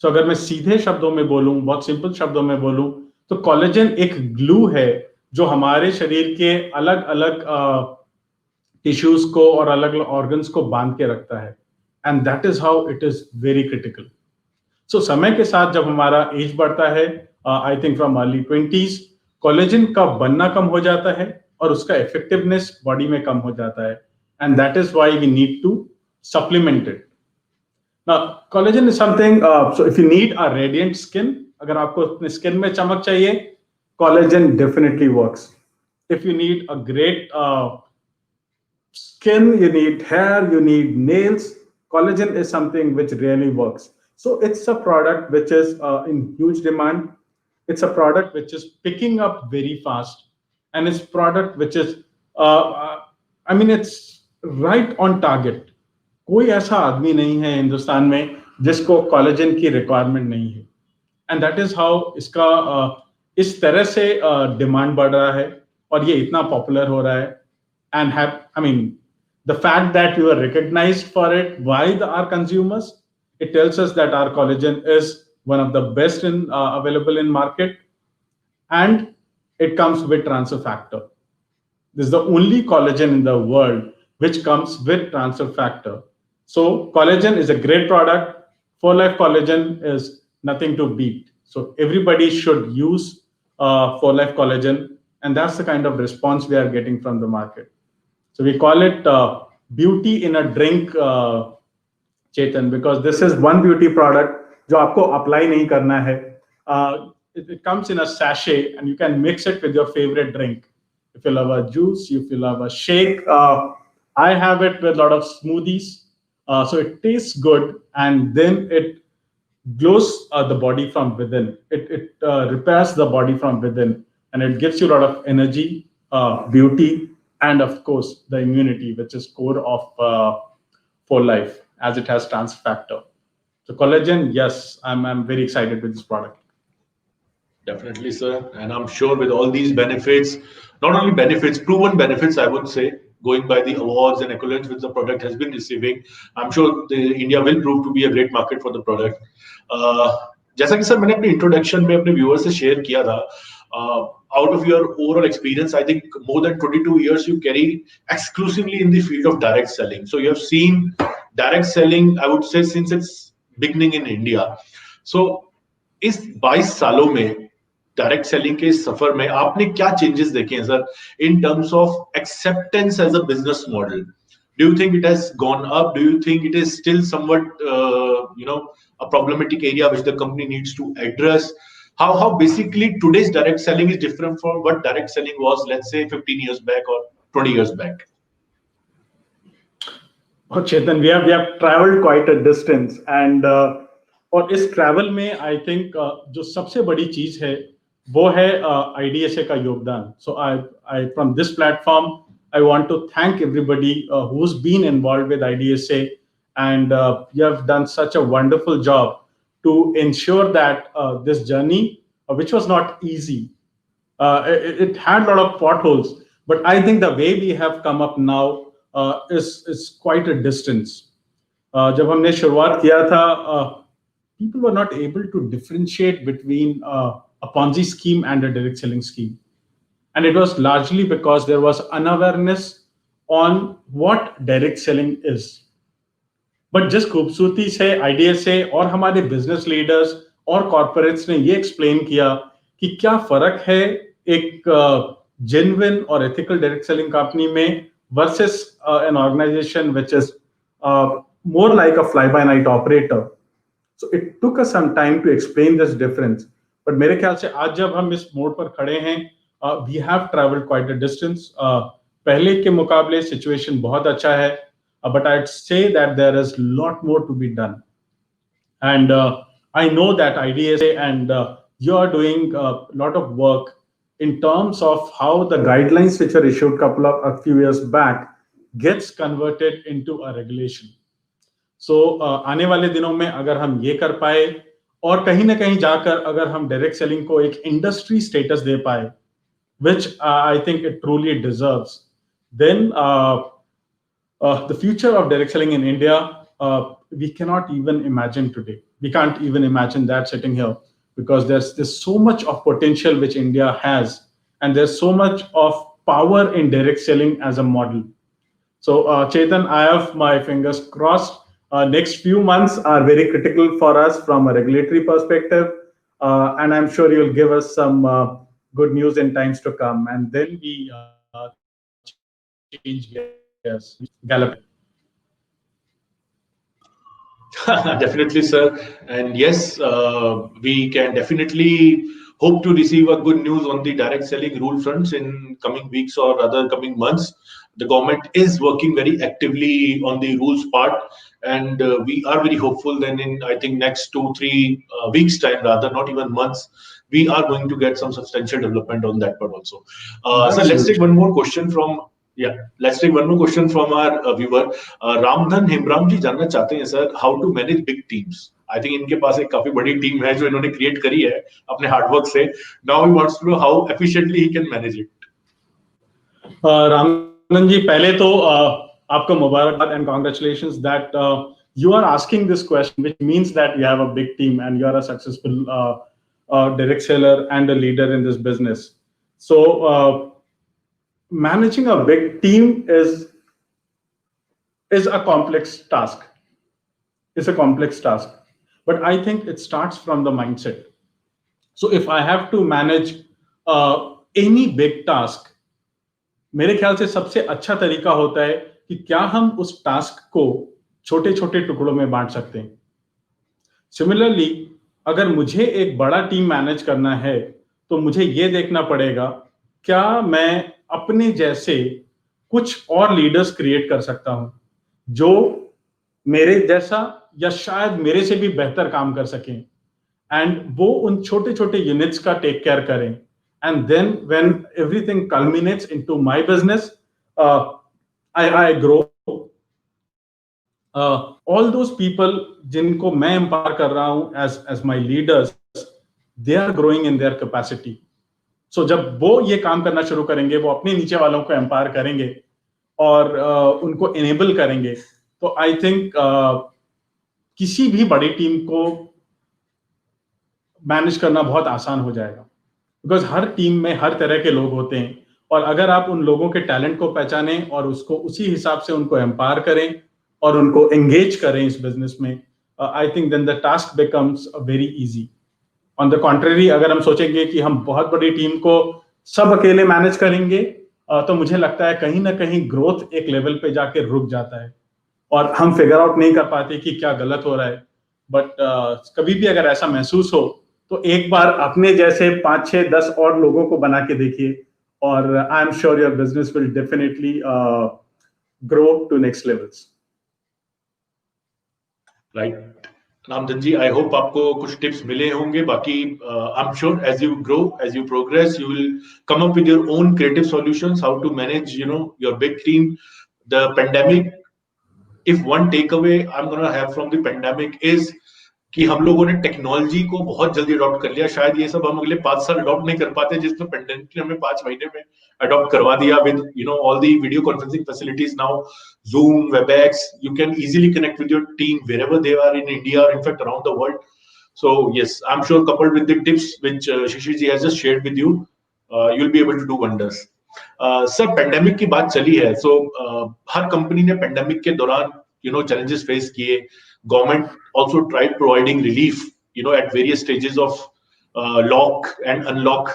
Speaker 10: So अगर मैं सीधे शब्दों में बोलूं, बहुत सिंपल शब्दों में बोलूं, तो कोलेजन एक ग्लू है जो हमारे शरीर के अलग अलग टिश्यूज को और अलग अलग ऑर्गन्स को बांध के रखता है. And that is how it is very critical. So समय के साथ जब हमारा एज बढ़ता है, I think from early 20s, collagen का बनना कम हो जाता है और उसका इफेक्टिवनेस बॉडी में कम हो जाता है. And that is why we need to supplement it. Now, collagen is something, so if you need a radiant skin, अगर आपको अपने स्किन में चमक चाहिए, collagen definitely works. If you need a great skin, you need hair, you need nails, collagen is something which really works. So it's a product which is in huge demand. It's a product which is picking up very fast, and it's a product which is, I mean, it's right on target. कोई ऐसा आदमी नहीं है हिंदुस्तान में जिसको collagen की requirement नहीं है. And that is how इसका इस तरह से डिमांड बढ़ रहा है और ये इतना पॉपुलर हो रहा है. And I mean, the fact that you are recognized for it by our consumers, it tells us that our collagen is one of the best available in market, and it comes with transfer factor. This is the only collagen in the world which comes with transfer factor. So collagen is a great product. For Life Collagen is nothing to beat. So everybody should use For Life Collagen, and that's the kind of response we are getting from the market. So we call it beauty in a drink, Chetan, because this is one beauty product जो आपको apply नहीं करना है. It comes in a sachet and you can mix it with your favorite drink. If you love a juice, if you love a shake, I have it with a lot of smoothies. So it tastes good and then it glows the body from within. It repairs the body from within. and it gives you a lot of energy, beauty, and of course the immunity, which is core of for life, as it has trans factor. So collagen, yes, I'm very excited with this product.
Speaker 9: Definitely, sir. And I'm sure with all these benefits, not only benefits, proven benefits, I would say, going by the awards and accolades which the product has been receiving, I'm sure India will prove to be a great market for the product. जैसा कि sir मैंने अपने introduction में अपने viewers से share किया था, out of your overall experience, I think more than 22 years you carry exclusively in the field of direct selling. So you have seen direct selling, I would say, since its beginning in India. So इस 22 सालों में direct selling के सफर में आपने क्या changes देखे हैं sir in terms of acceptance as a business model? Do you think it has gone up? Do you think it is still somewhat a problematic area which the company needs to address? How basically today's direct selling is different from what direct selling was, let's say 15 years back or 20 years back?
Speaker 10: Oh, Chetan, we have traveled quite a distance, and और इस travel में I think जो सबसे बड़ी चीज है वो है IDSA का योगदान. So I from this platform I want to thank everybody who's been involved with IDSA, and you have done such a wonderful job to ensure that this journey, which was not easy, it had a lot of potholes, but I think the way we have come up now is quite a distance. जब हमने शुरुआत किया था, people were not able to differentiate between a Ponzi scheme and a direct selling scheme. And it was largely because there was unawareness on what direct selling is. But जिस खूबसूरती से IDSA और हमारे बिजनेस लीडर्स और corporates ने ये explain किया कि क्या फर्क है एक जेन्युइन और एथिकल डायरेक्ट सेलिंग कंपनी में versus an organisation which is more like a fly-by-night operator. So it took us some time to explain this difference. But मेरे ख्याल से आज जब हम इस मोड़ पर खड़े हैं, we have traveled quite a distance. पहले के मुकाबले सिचुएशन बहुत अच्छा है, but I'd say that there is a lot more to be done. And I know that IDSA and you are doing a lot of work in terms of how the guidelines which were issued a few years back gets converted into a regulation. So आने वाले दिनों में अगर हम ये कर पाए और कहीं ना कहीं जाकर अगर हम डायरेक्ट सेलिंग को एक इंडस्ट्री स्टेटस दे पाए, which I think it truly deserves, then the future of direct selling in India, we cannot even imagine today. We can't even imagine that sitting here, because there's so much of potential which India has, and there's so much of power in direct selling as a model. So Chetan, I have my fingers crossed. Next few months are very critical for us from a regulatory perspective, and I'm sure you'll give us some good news in times to come, and then we change gears, gallop.
Speaker 9: Definitely, sir. And yes, we can definitely hope to receive a good news on the direct selling rule fronts in coming weeks or rather coming months. The government is working very actively on the rules part, and we are very hopeful then in, I think, next 2-3 weeks time, rather not even months, we are going to get some substantial development on that part also. So let's take one more question from our viewer. Ramdhan Himram ji जानना चाहते हैं sir, how to manage big teams. I think इनके पास एक काफी बड़ी team है जो इन्होंने क्रिएट करी है अपने हार्डवर्क से. Now he wants to know how efficiently he can manage it.
Speaker 10: Ramdhan जी, पहले तो आपको मुबारकबाद and congratulations that you are asking this question, which means that you have a big team and you are a successful direct seller and a leader in this business. So managing a big team is a complex task. It's a complex task, but I think it starts from the mindset. So if I have to manage any big task, मेरे ख्याल से सबसे अच्छा तरीका होता है कि क्या हम उस टास्क को छोटे छोटे टुकड़ों में बांट सकते हैं. सिमिलरली, अगर मुझे एक बड़ा टीम मैनेज करना है तो मुझे ये देखना पड़ेगा क्या मैं अपने जैसे कुछ और लीडर्स क्रिएट कर सकता हूं जो मेरे जैसा या शायद मेरे से भी बेहतर काम कर सकें, एंड वो उन छोटे छोटे यूनिट्स का टेक केयर करें And then when everything culminates into my business, I grow. All those people जिनको मैं empower कर रहा हूँ as my leaders, they are growing in their capacity. So जब वो ये काम करना शुरू करेंगे, वो अपने नीचे वालों को empower करेंगे और उनको enable करेंगे, तो I think किसी भी बड़ी टीम को मैनेज करना बहुत आसान हो जाएगा, बिकॉज हर टीम में हर तरह के लोग होते हैं, और अगर आप उन लोगों के टैलेंट को पहचानें और उसको उसी हिसाब से उनको एम्पावर करें और उनको एंगेज करें इस बिजनेस में, I think then the task becomes very easy. On the contrary, अगर हम सोचेंगे कि हम बहुत बड़ी टीम को सब अकेले मैनेज करेंगे, तो मुझे लगता है कहीं ना कहीं ग्रोथ एक लेवल पे जाके रुक जाता है और हम फिगर आउट नहीं कर पाते कि क्या गलत हो रहा है. बट कभी भी अगर ऐसा महसूस हो तो एक बार अपने जैसे 5, 6, 10 और लोगों को बना के देखिए, और I am sure your business will definitely grow to next levels.
Speaker 9: Right Ramdhan ji, I hope आपको कुछ टिप्स मिले होंगे. बाकी I am sure as you grow, as you progress, you will come up with your own creative solutions how to manage your big team. The pandemic, if one takeaway I'm going to have from the pandemic is कि हम लोगों ने technology को बहुत जल्दी adopt कर लिया. शायद ये सब हम अगले 5 साल अडॉप्ट नहीं कर पाते, जिसमें पेंडेमिक ने हमें 5 महीने में अडॉप्ट करवा दिया with all the video conferencing facilities now, Zoom, WebEx. You can easily connect with your team wherever they are in India or in fact around the world. So yes, I'm sure coupled with the tips which Shishir ji has just shared with you, you'll be able to do wonders. Sir, pandemic की बात चली है, सो हर company ने pandemic के दौरान challenges face किए. Government also tried providing relief at various stages of lock and unlock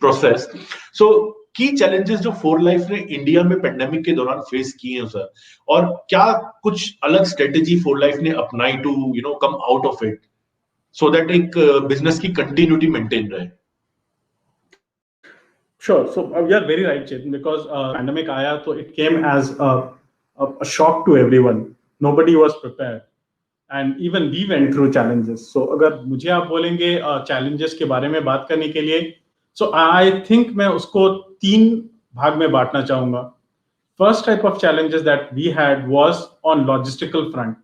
Speaker 9: process. So की challenges जो 4Life ने इंडिया में पेंडेमिक के दौरान फेस किए हैं सर, और क्या कुछ अलग स्ट्रेटेजी 4Life ने अपनाई to come out of it, so that एक बिजनेस की कंटिन्यूटी मेंटेन रहे?
Speaker 10: Sure. So you are very right, Chetan, because pandemic आया तो it came as a shock to everyone. Nobody was prepared, and even we went through challenges. So अगर मुझे आप बोलेंगे challenges के बारे में बात करने के लिए, so I think मैं उसको 3 भाग में बांटना चाहूँगा. First type of challenges that we had was on logistical front,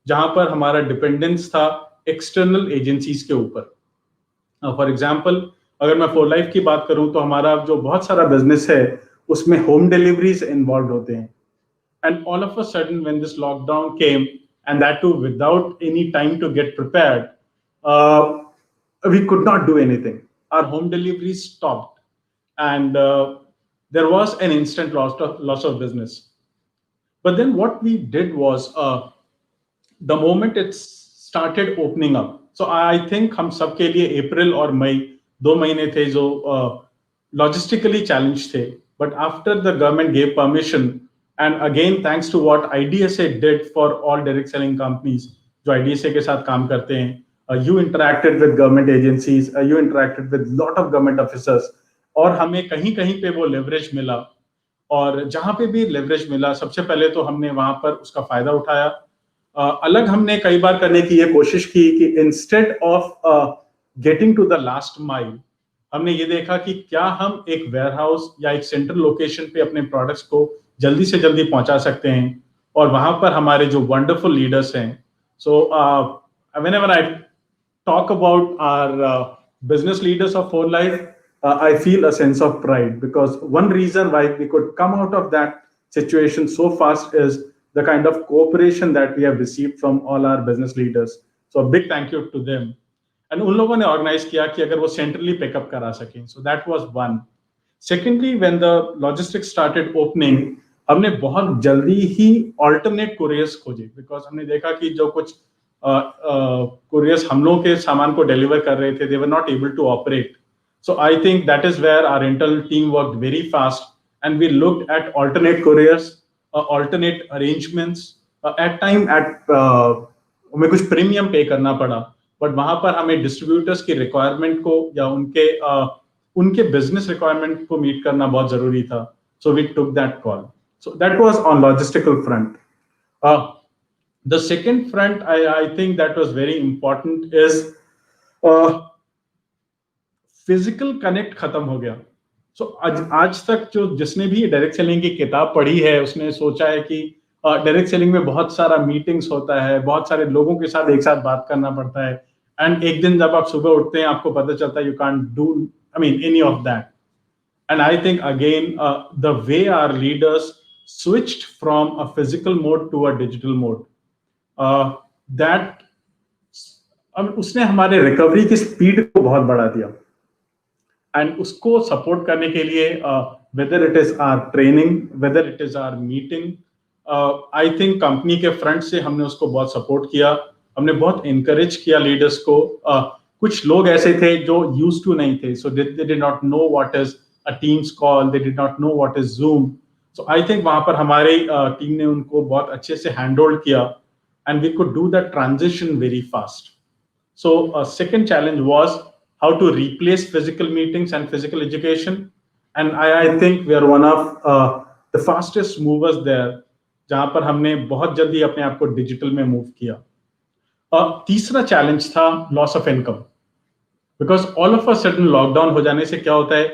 Speaker 10: जहाँ पर हमारा dependence था external agencies के ऊपर. For example, अगर मैं 4Life की बात करूं तो हमारा जो बहुत सारा बिजनेस है उसमें होम डिलीवरीज इन्वॉल्व होते हैं. And all of a sudden when this lockdown came, and that too without any time to get prepared, we could not do anything. Our home deliveries stopped and there was an instant loss of business. But then what we did was, the moment it started opening up, so I think हम सबके लिए अप्रैल और मई 2 महीने थे जो logistically challenge थे. But after the government gave permission, and again thanks to what IDSA did for all direct selling companies जो IDSA के साथ काम करते हैं, you interacted with government agencies, you interacted with lot of government officers, और हमें कहीं कहीं पे वो लेवरेज मिला. और जहां पे भी लेवरेज मिला, सबसे पहले तो हमने वहां पर उसका फायदा उठाया. अलग हमने कई बार करने की ये कोशिश की कि instead of getting to the last mile, हमने ये देखा कि क्या हम एक वेयरहाउस या एक सेंट्रल लोकेशन पे अपने प्रोडक्ट्स को जल्दी से जल्दी पहुंचा सकते हैं, और वहां पर हमारे जो वंडरफुल लीडर्स हैं. So whenever I talk about our business leaders of 4Life, I feel a sense of pride, because one reason why we could come out of that situation so fast is the kind of cooperation that we have received from all our business leaders. So a big thank you to them. And उन लोगों ने organise किया कि अगर वो centrally pickup करा सकें. So that was one. Secondly, when the logistics started opening, हमने बहुत जल्दी ही ऑल्टरनेट कुरियर्स खोजे, बिकॉज हमने देखा कि जो कुछ कुरियर्स हम लोगों के सामान को डिलीवर कर रहे थे, they were not able to operate. So I think that is where our internal team worked very fast, and we looked at alternate couriers, alternate arrangements. At time हमें कुछ प्रीमियम पे करना पड़ा, बट वहां पर हमें डिस्ट्रीब्यूटर्स की requirement को या उनके बिजनेस रिक्वायरमेंट को मीट करना बहुत जरूरी था. So we took that call. So that was on logistical front. The second front I think that was very important is physical connect खत्म हो गया. सो आज तक जो जिसने भी डायरेक्ट सेलिंग की किताब पढ़ी है उसने सोचा है कि डायरेक्ट सेलिंग में बहुत सारा मीटिंग्स होता है, बहुत सारे लोगों के साथ एक साथ बात करना पड़ता है, एंड एक दिन जब आप सुबह उठते हैं आपको पता चलता है you can't do any of that. And I think again, the way our leaders switched from a physical mode to a digital mode, that उसने हमारे रिकवरी की स्पीड को बहुत बढ़ा दिया. एंड उसको सपोर्ट करने के लिए whether it is our training, whether it is our meeting, I think company के फ्रंट से हमने उसको बहुत सपोर्ट किया. हमने बहुत encourage किया लीडर्स को. कुछ लोग ऐसे थे जो used to नहीं थे, so they did not know what is a Teams call, they did not know what is Zoom. So I think वहां पर हमारी टीम ने उनको बहुत अच्छे से हैंडहोल्ड किया, and we could do that transition very fast. So second challenge was how to replace physical meetings and physical education, and I think we are one of the fastest movers there, जहां पर हमने बहुत जल्दी अपने आप को digital में move किया. तीसरा चैलेंज था loss of income, because all of a sudden lockdown हो जाने से क्या होता है,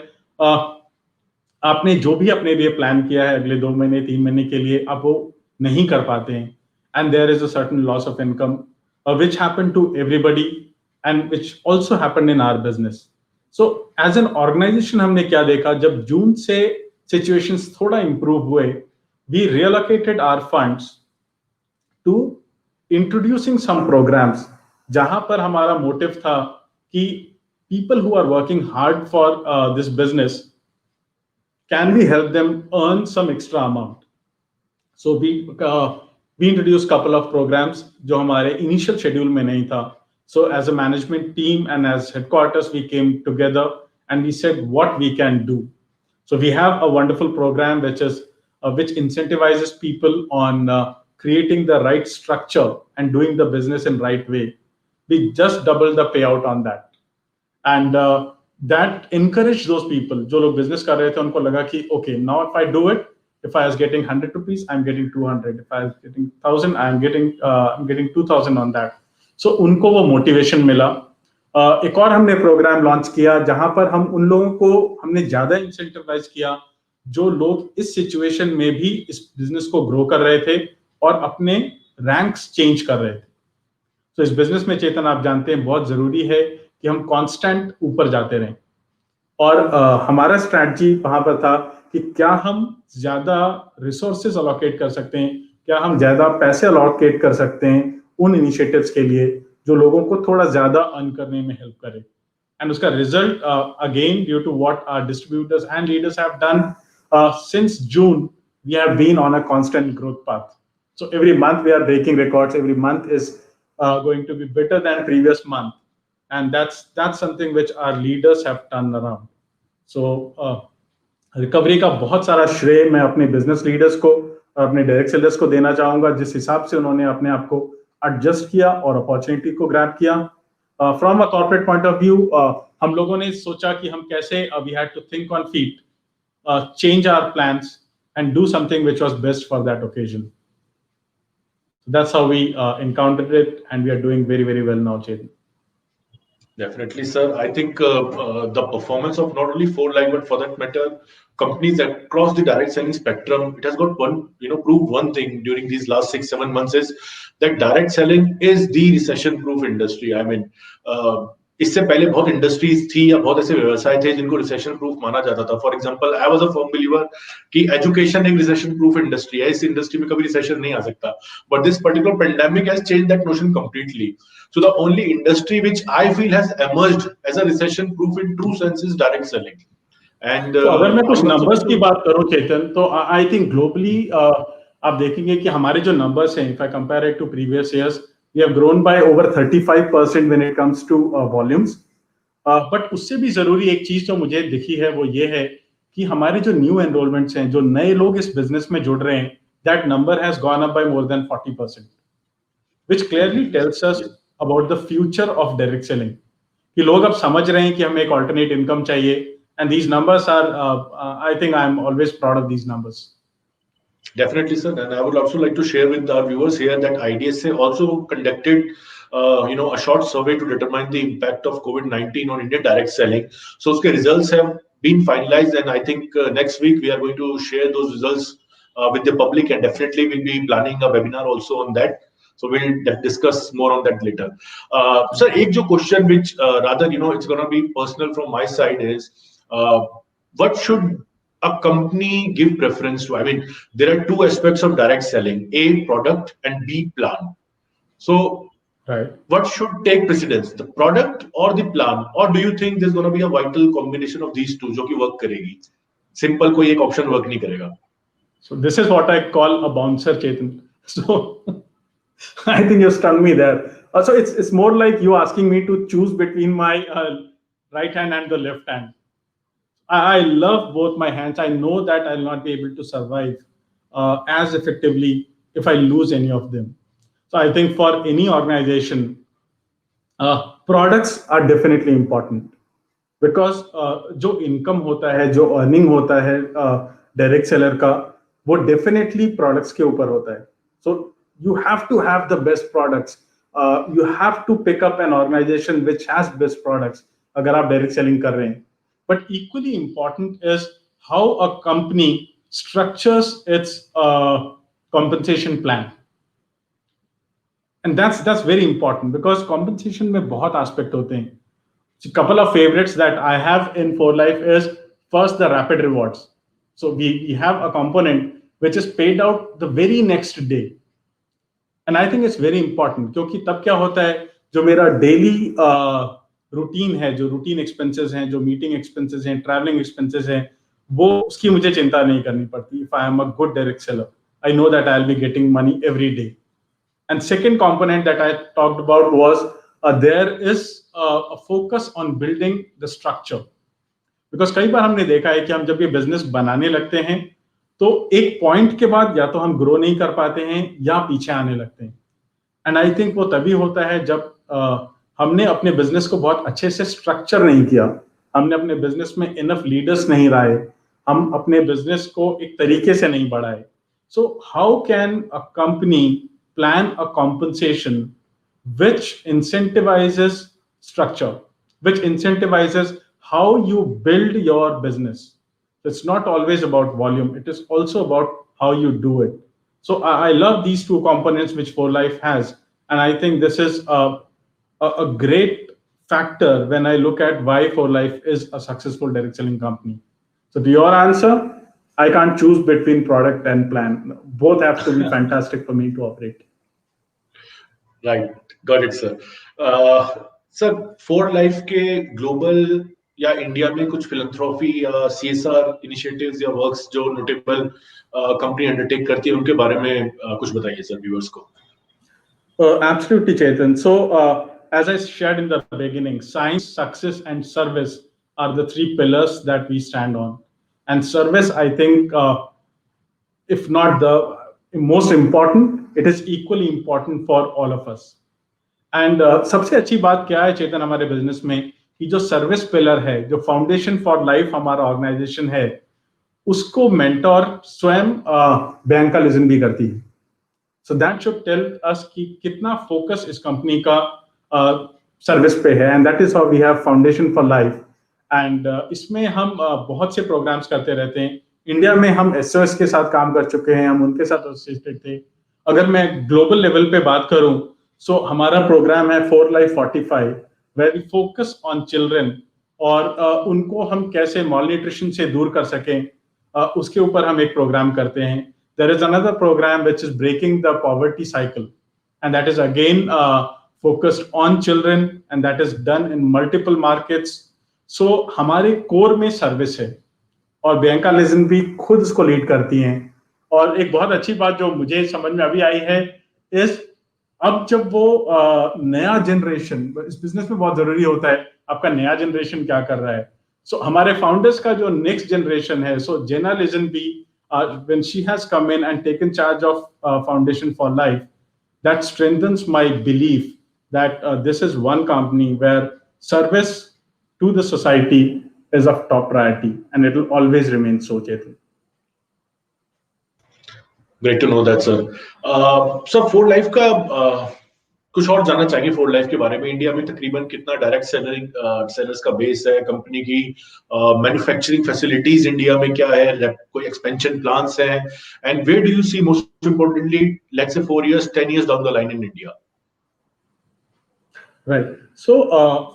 Speaker 10: आपने जो भी अपने लिए प्लान किया है अगले 2 महीने 3 महीने के लिए, आप वो नहीं कर पाते हैं, and there is a certain loss of income which happened to everybody and which also happened in our business. So as an organisation हमने क्या देखा, जब जून से सिचुएशंस थोड़ा इंप्रूव हुए, we reallocated our funds to introducing some programs, जहां पर हमारा मोटिव था कि people who are working hard for this business, can we help them earn some extra amount? So we introduced couple of programs जो हमारे initial schedule में नहीं था. So as a management team and as headquarters, we came together and we said what we can do. So we have a wonderful program which incentivizes people on creating the right structure and doing the business in right way. We just doubled the payout on that. And that encouraged those people जो लोग business कर रहे थे, उनको लगा कि okay, now if I do it, if I was getting 100 rupees, I'm getting 200. If I was getting 1000, I'm getting 2000 on that. So उनको वो मोटिवेशन मिला. एक और हमने प्रोग्राम लॉन्च किया जहां पर हम उन लोगों को हमने ज्यादा इंसेंटिवाइज किया जो लोग इस सिचुएशन में भी इस बिजनेस को ग्रो कर रहे थे और अपने रैंक्स चेंज कर रहे थे. तो इस बिजनेस में चेतन आप जानते हैं बहुत जरूरी है कि हम कांस्टेंट ऊपर जाते रहें, और हमारा स्ट्रैटेजी वहां पर था कि क्या हम ज्यादा रिसोर्सेज अलोकेट कर सकते हैं, क्या हम ज्यादा पैसे अलोकेट कर सकते हैं उन इनिशिएटिव्स के लिए जो लोगों को थोड़ा ज्यादा अर्न करने में हेल्प करे. एंड उसका result again due to what our distributors and leaders have done since June, we have been on a constant growth path. So every month we are breaking records, every month is going to be better than previous month, and that's something which our leaders have turned around. So recovery का बहुत सारा श्रेय मैं अपने business leaders को और अपने direct sellers को देना चाहूंगा, जिस हिसाब से उन्होंने अपने आप को एडजस्ट किया और अपॉर्चुनिटी को ग्रैब किया. From a corporate point of view, हम लोगों ने सोचा कि हम कैसे we had to think on feet, change our plans and do something which was best for that occasion. That's how we encountered it, and we are doing very, very well now, Chetan.
Speaker 9: Definitely, sir. I think the performance of not only 4Line, but for that matter, companies across the direct selling spectrum, it has got proved one thing during these last 6-7 months is that direct selling is the recession-proof industry. I mean, इससे पहले बहुत industries थी या बहुत ऐसे व्यवसाय थे जिनको रिसेशन प्रूफ माना जाता था. For example, I was a firm believer कि एजुकेशन एक रिसेशन प्रूफ इंडस्ट्री है, इस इंडस्ट्री में कभी रिसेशन नहीं आ सकता. But this particular pandemic has changed that notion completely. So the only industry which I feel has emerged as a recession proof in true sense is direct selling. And
Speaker 10: अगर मैं कुछ numbers की बात करूं चेतन, तो आई थिंक ग्लोबली आप देखेंगे कि हमारे जो नंबर्स हैं, if I compare it to previous years, we have grown by over 35% when it comes to volumes. But उससे भी जरूरी एक चीज जो मुझे दिखी है वो ये है कि हमारे जो न्यू एनरोलमेंट्स हैं, जो नए लोग इस बिजनेस में जुड़ रहे हैं, that number has gone up by more than 40%, which clearly tells us about the future of direct selling. कि लोग अब समझ रहे हैं कि हमें एक alternate income चाहिए, and these numbers are, I think I am always proud of these numbers.
Speaker 9: Definitely, sir. And I would also like to share with our viewers here that IDSA also conducted a short survey to determine the impact of COVID-19 on Indian direct selling. So uske results have been finalized, and I think next week we are going to share those results with the public, and definitely we'll be planning a webinar also on that. So we'll discuss more on that later. Sir, एक जो question which rather it's going to be personal from my side is what should a company give preference to? I mean, there are two aspects of direct selling: A, product, and B, plan. So
Speaker 10: Right.
Speaker 9: what should take precedence, the product or the plan, or do you think there's going to be a vital combination of these two जो कि work करेगी? Simple कोई एक option work नहीं करेगा.
Speaker 10: So this is what I call a bouncer, Chetan. So I think you stung me there. So it's more like you asking me to choose between my right hand and the left hand. I love both my hands. I know that I'll not be able to survive as effectively if I lose any of them. So I think for any organization, products are definitely important, because जो income होता है, जो earning होता है direct seller का, वो definitely products के ऊपर होता है. So you have to have the best products. You have to pick up an organization which has best products अगर आप direct selling कर रहे हैं. But equally important is how a company structures its compensation plan. And that's very important, because compensation में बहुत aspect होते हैं. So a couple of favorites that I have in 4Life is first the rapid rewards. So we have a component which is paid out the very next day. And I think it's very important, क्योंकि तब क्या होता है, जो मेरा daily routine है, जो routine expenses हैं, जो meeting expenses हैं, traveling expenses हैं, वो उसकी मुझे चिंता नहीं करनी पड़ती. If I am a good direct seller, I know that I'll be getting money every day. And second component that I talked about was there is a focus on building the structure. Because कई बार हमने देखा है कि हम जब ये business बनाने लगते हैं, तो एक point के बाद या तो हम grow नहीं कर पाते हैं या पीछे आने लगते हैं. And I think वो तभी होता है जब हमने अपने business को बहुत अच्छे से structure नहीं किया, हमने अपने business में enough leaders नहीं लाए, हम अपने business को एक तरीके से नहीं बढ़ाए. So how can a company plan a compensation which incentivizes structure, which incentivizes how you build your business? It's not always about volume, it is also about how you do it. So I love these two components which 4Life has, and I think this is a great factor when I look at why 4Life is a successful direct selling company. So to your answer, I can't choose between product and plan. Both have to be fantastic for me to operate.
Speaker 9: Right, got it, sir. Sir, 4Life के global या India में कुछ philanthropy या CSR initiatives या works जो notable company undertake करती है, उनके बारे में कुछ बताइए सर viewers को.
Speaker 10: Absolutely, Chetan. So as I shared in the beginning, science, success, and service are the three pillars that we stand on. And service, I think, if not the most important, it is equally important for all of us. And सबसे अच्छी बात क्या है चेतन हमारे business में, कि जो service pillar है, जो फाउंडेशन फॉर लाइफ हमारा ऑर्गेनाइजेशन है, उसको मेंटोर स्वयं बियांका लिजनबी करती है. So that should tell us कि कितना फोकस इस कंपनी का सर्विस पे है, and that is how we have foundation for life. And इसमें हम बहुत से प्रोग्राम्स करते रहते हैं. इंडिया में हम एसओएस के साथ काम कर चुके हैं, हम उनके साथ एसोसिएटेड थे. अगर मैं ग्लोबल लेवल पे बात करूं, सो हमारा प्रोग्राम है 4Life 45, where we focus on children, और उनको हम कैसे मॉलन्यूट्रिशन से दूर कर सकें, उसके ऊपर हम एक प्रोग्राम करते हैं. There is another program which is breaking the poverty cycle, and that is again focused on children, and that is done in multiple markets. So हमारे कोर में सर्विस है, और बियांका लिजनबी खुद इसको लीड करती हैं. और एक बहुत अच्छी बात जो मुझे समझ में अभी आई है, इस अब जब वो नया जनरेशन, इस बिजनेस में बहुत जरूरी होता है आपका नया जनरेशन क्या कर रहा है. सो हमारे फाउंडर्स का जो नेक्स्ट जनरेशन है, सो जेना लिजनबी, when she has come in and taken charge of Foundation for Life, that strengthens my belief that this is one company where service to the society is of top priority, and it will always remain so, Chetan.
Speaker 9: Great to know that, sir. So 4Life का कुछ और जानना चाहेंगे four life के बारे में। India में तकरीबन कितना डायरेक्ट सेलर्स का बेस है, कंपनी की मैन्युफैक्चरिंग फैसिलिटीज इंडिया में क्या है, कोई एक्सपेंशन प्लान्स हैं, and where do you see most importantly let's say 4 years 10 years down the line in India?
Speaker 10: Right. So,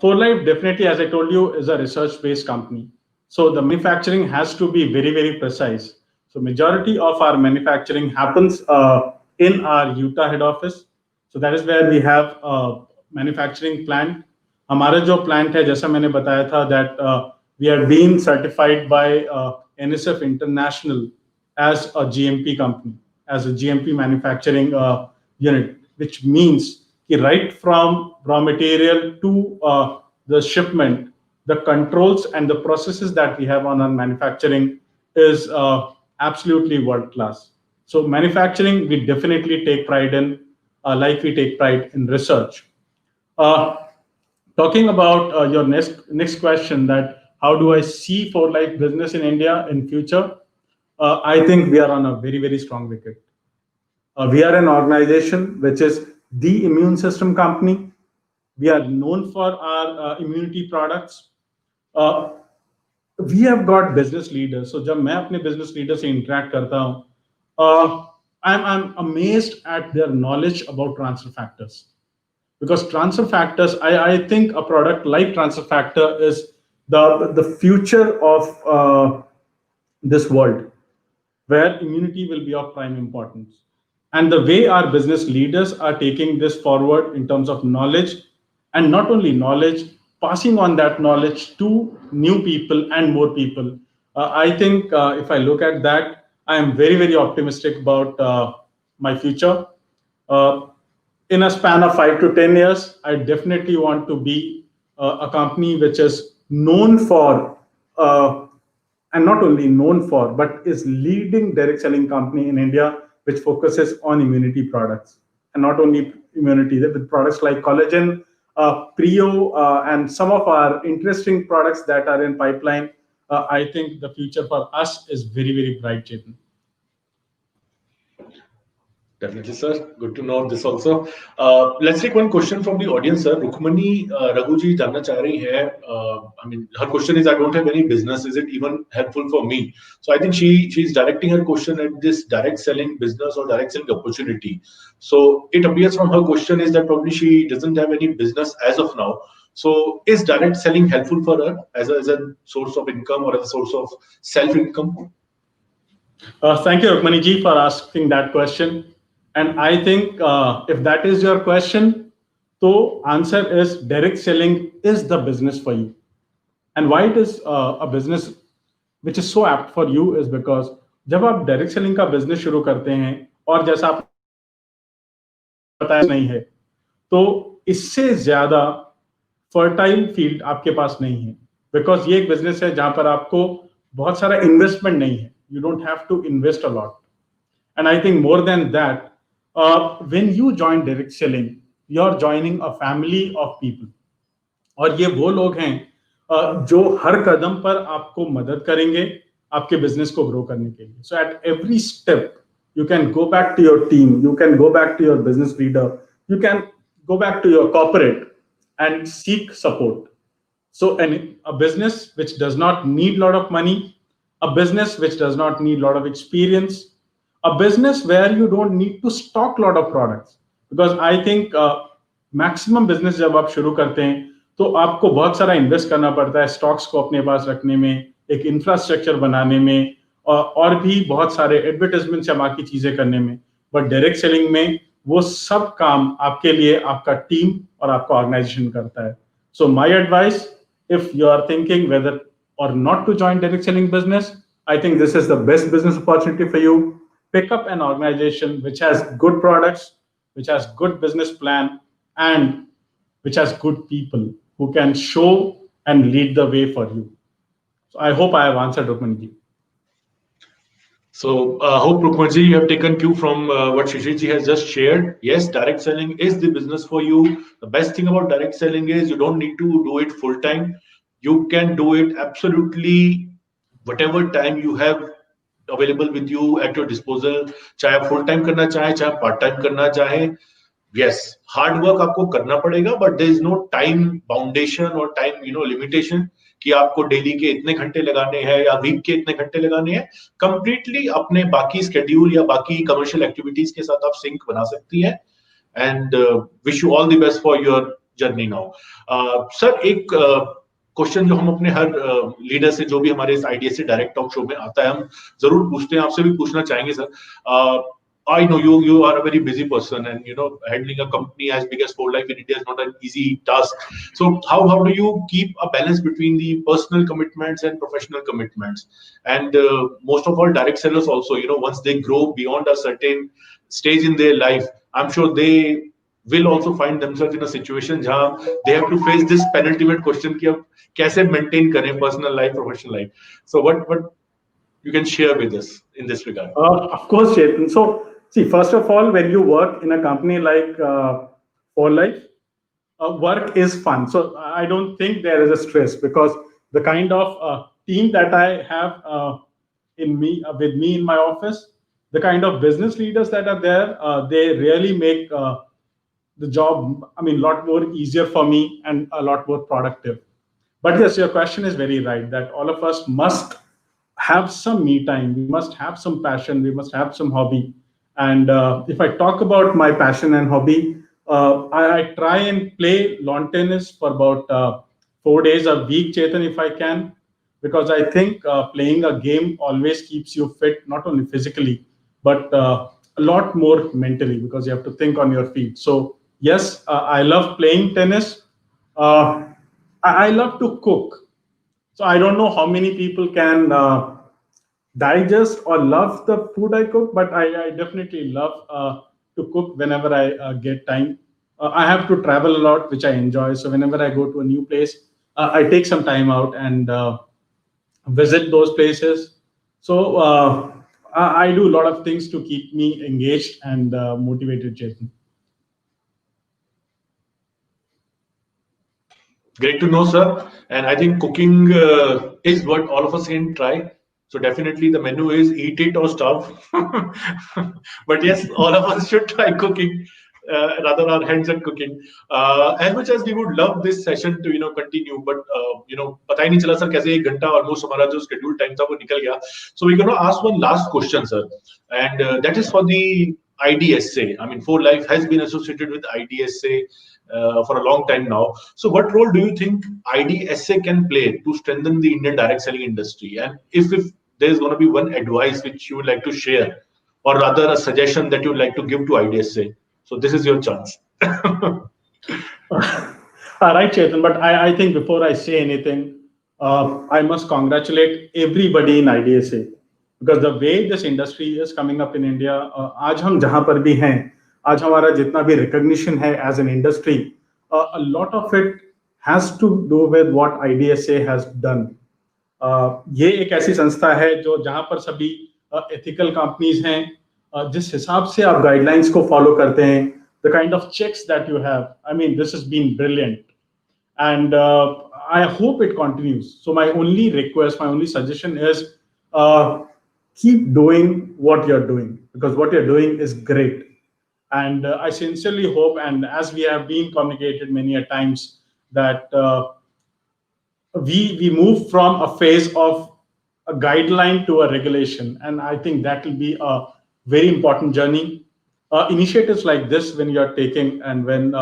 Speaker 10: For Life definitely, as I told you, is a research-based company. So the manufacturing has to be very, very precise. So majority of our manufacturing happens in our Utah head office. So that is where we have a manufacturing plant. हमारा जो plant है, जैसा मैंने बताया था, that we are being certified by NSF International as a GMP company, as a GMP manufacturing unit, which means right from raw material to the shipment, the controls and the processes that we have on our manufacturing is absolutely world class. So manufacturing, we definitely take pride in, like we take pride in research. Talking about your next question, that how do I see For Life business in India in future? I think we are on a very, very strong wicket. We are an organization which is the immune system company. We are known for our immunity products. We have got business leaders. So जब मैं अपने business leaders से interact करता हूँ, I'm amazed at their knowledge about transfer factors. Because transfer factors, I think a product like transfer factor is the future of this world, where immunity will be of prime importance. And the way our business leaders are taking this forward in terms of knowledge, and not only knowledge, passing on that knowledge to new people and more people. I think if I look at that, I am very, very optimistic about my future. In a span of 5 to 10 years, I definitely want to be a company which is known for, and not only known for, but is leading direct selling company in India, which focuses on immunity products, and not only immunity, with products like collagen, Prio, and some of our interesting products that are in pipeline. I think the future for us is very, very bright, Chetan.
Speaker 9: Definitely, sir. Good to know this also. Let's take one question from the audience, sir. Rukmani Raghuji जानना चाह रही है. I mean, her question is, I don't have any business. Is it even helpful for me? So I think she's directing her question at this direct selling business or direct selling opportunity. So it appears from her question is that probably she doesn't have any business as of now. So is direct selling helpful for her as a source of income or as a source of self-income?
Speaker 10: Thank you, Rukmani ji, for asking that question. And I think if that is your question, the answer is direct selling is the business for you. And why it is a business which is so apt for you is because जब आप direct selling का business शुरू करते हैं, और जैसा आप बताया नहीं है, तो इससे ज्यादा fertile field आपके पास नहीं है. Because ये एक business है जहां पर आपको बहुत सारा investment नहीं है. You don't have to invest a lot. And I think more than that, when you join direct selling, you're joining a family of people. और ये वो लोग हैं जो हर कदम पर आपको मदद करेंगे आपके बिजनेस को ग्रो करने के लिए. So at every step, you can go back to your team, you can go back to your business leader, you can go back to your corporate and seek support. So a business which does not need a lot of money, a business which does not need a lot of experience, a business where you don't need to stock a lot of products. Because I think maximum business जब आप शुरू करते हैं तो आपको बहुत सारा invest करना पड़ता है स्टॉक्स को अपने पास रखने में, एक इंफ्रास्ट्रक्चर बनाने में, और भी बहुत सारे एडवर्टाइजमेंट या बाकी चीजें करने में. बट डायरेक्ट सेलिंग में वो सब काम आपके लिए आपका टीम और आपका ऑर्गेनाइजेशन करता है. So my advice, if you are thinking whether or not to join direct selling business, I think this is the best business opportunity for you. Pick up an organization which has good products, which has good business plan, and which has good people who can show and lead the way for you. So I hope I have answered, Rukmanji.
Speaker 9: So hope, Rukmanji, you have taken cue from what Shishirji has just shared. Yes, direct selling is the business for you. The best thing about direct selling is you don't need to do it full time. You can do it absolutely whatever time you have available with you at your disposal. चाहे आप full time करना चाहे, चाहे part time करना चाहे, yes, hard work आपको करना पड़ेगा, but there is no time boundation और टाइम लिमिटेशन कि आपको डेली के इतने घंटे लगाने हैं या वीक के इतने घंटे लगाने हैं. कंप्लीटली अपने बाकी स्केड्यूल या बाकी कमर्शियल एक्टिविटीज के साथ आप सिंक बना सकती हैं. And wish you all the best for your journey now. Sir, एक क्वेश्चन जो हम अपने हर लीडर से, जो भी हमारे इस आईडीएसए डायरेक्ट टॉक शो में आता है, हम जरूर पूछते हैं, आपसे भी पूछना चाहेंगे sir. I know you are a very busy person, and handling a company as big as 4Life in India is not an easy task. So how do you keep a balance between the personal commitments and professional commitments? And most of all direct sellers also, once they grow beyond a certain stage in their life, I'm sure they will also find themselves in a situation where they have to face this penultimate question कि अब कैसे maintain करें personal life, professional life. So what you can share with us in this regard?
Speaker 10: Of course, Chetan. So, see, first of all, when you work in a company like 4Life, work is fun. So I don't think there is a stress, because the kind of team that I have with me in my office, the kind of business leaders that are there, they really make the job, a lot more easier for me and a lot more productive. But yes, your question is very right, that all of us must have some me time. We must have some passion. We must have some hobby. And if I talk about my passion and hobby, I try and play lawn tennis for about 4 days a week, Chetan, if I can, because I think playing a game always keeps you fit, not only physically, but a lot more mentally, because you have to think on your feet. So yes, I love playing tennis. I love to cook. So I don't know how many people can digest or love the food I cook, but I definitely love to cook whenever I get time. I have to travel a lot, which I enjoy. So whenever I go to a new place, I take some time out and visit those places. So I do a lot of things to keep me engaged and motivated, Chetan.
Speaker 9: Great to know, sir. And I think cooking is what all of us can try. So definitely the menu is eat it or starve. But yes, all of us should try cooking, rather our hands at cooking. As much as we would love this session to continue, but पता ही नहीं चला sir कैसे 1 घंटा almost हमारा जो schedule time था वो निकल गया. So we're going to ask one last question, sir, and that is for the IDSA. 4Life has been associated with IDSA for a long time now. So what role do you think IDSA can play to strengthen the Indian direct selling industry? And if there's going to be one advice which you would like to share, or rather a suggestion that you would like to give to IDSA, so this is your chance.
Speaker 10: All right, Chetan, but I think before I say anything, I must congratulate everybody in IDSA, because the way this industry is coming up in India, आज हम जहाँ पर भी हैं, आज हमारा जितना भी recognition है as an industry, a lot of it has to do with what IDSA has done. ये एक ऐसी संस्था है जो जहाँ पर सभी ethical companies हैं, जिस हिसाब से आप guidelines को follow करते हैं, the kind of checks that you have, this has been brilliant. And I hope it continues. So my only request, my only suggestion is keep doing what you're doing, because what you're doing is great. And I sincerely hope, and as we have been communicated many a times, that we move from a phase of a guideline to a regulation. And I think that will be a very important journey. Initiatives like this, when you are taking, and when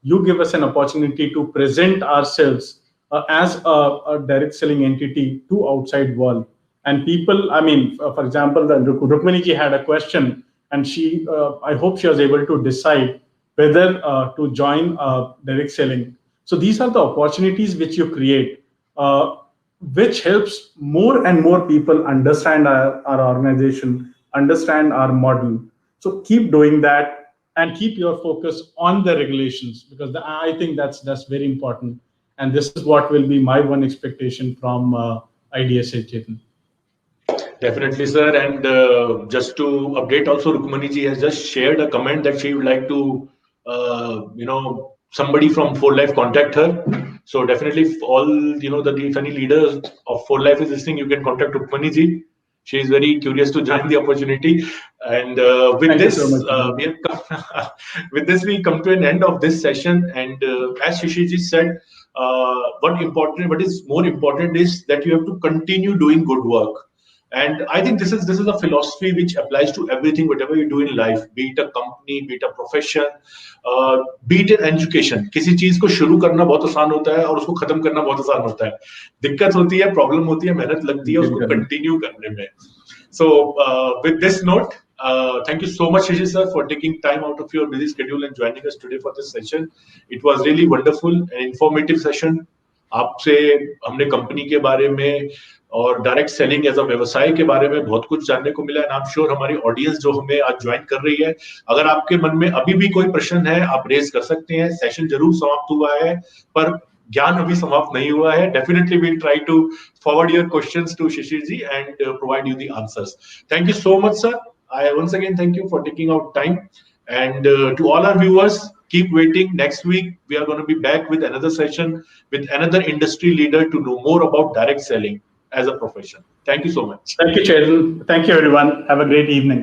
Speaker 10: you give us an opportunity to present ourselves as a direct selling entity to outside world. And people, for example, Rukmini ji had a question, and she, I hope she was able to decide whether to join direct selling. So these are the opportunities which you create, which helps more and more people understand our organization, understand our model. So keep doing that and keep your focus on the regulations, because I think that's very important. And this is what will be my one expectation from IDSA, Chetan.
Speaker 9: Definitely, sir. And just to update also, Rukmani ji has just shared a comment that she would like to, somebody from 4Life contact her. So definitely, if all, if any leaders of 4Life is listening, you can contact Rukmani ji. She is very curious to join the opportunity. And with
Speaker 10: Thank you
Speaker 9: this,
Speaker 10: so much.
Speaker 9: with this, we come to an end of this session. And as Shishiji said, what is more important is that you have to continue doing good work. And I think this is a philosophy which applies to everything, whatever you do in life, be it a company, be it a profession, be it in education. किसी चीज को शुरू करना बहुत आसान होता है और उसको खत्म करना बहुत आसान होता है. दिक्कत होती है, प्रॉब्लम होती है, मेहनत लगती है उसको कंटिन्यू करने में. So with this note, thank you so much, Shishi sir, for taking time out of your busy schedule and joining us today for this session. It was really wonderful and informative session. आपसे हमने company के बारे में और direct selling as a व्यवसाय के बारे में बहुत कुछ जानने को मिला. एंड आई एम श्योर हमारी ऑडियंस जो हमें आज ज्वाइन कर रही है, अगर आपके मन में अभी भी कोई प्रश्न है आप रेज कर सकते हैं. सेशन जरूर समाप्त हुआ है पर ज्ञान अभी समाप्त नहीं हुआ है. Definitely will try to forward your questions to Shishir ji and provide you the answers. Thank you so much sir. I once again thank you for taking out time. And to all our viewers, keep waiting. Next week, we are going to be back with another session with another industry leader to know more about direct selling as a profession. Thank you so much.
Speaker 10: Thank you, Chetan. Thank you, everyone. Have a great evening.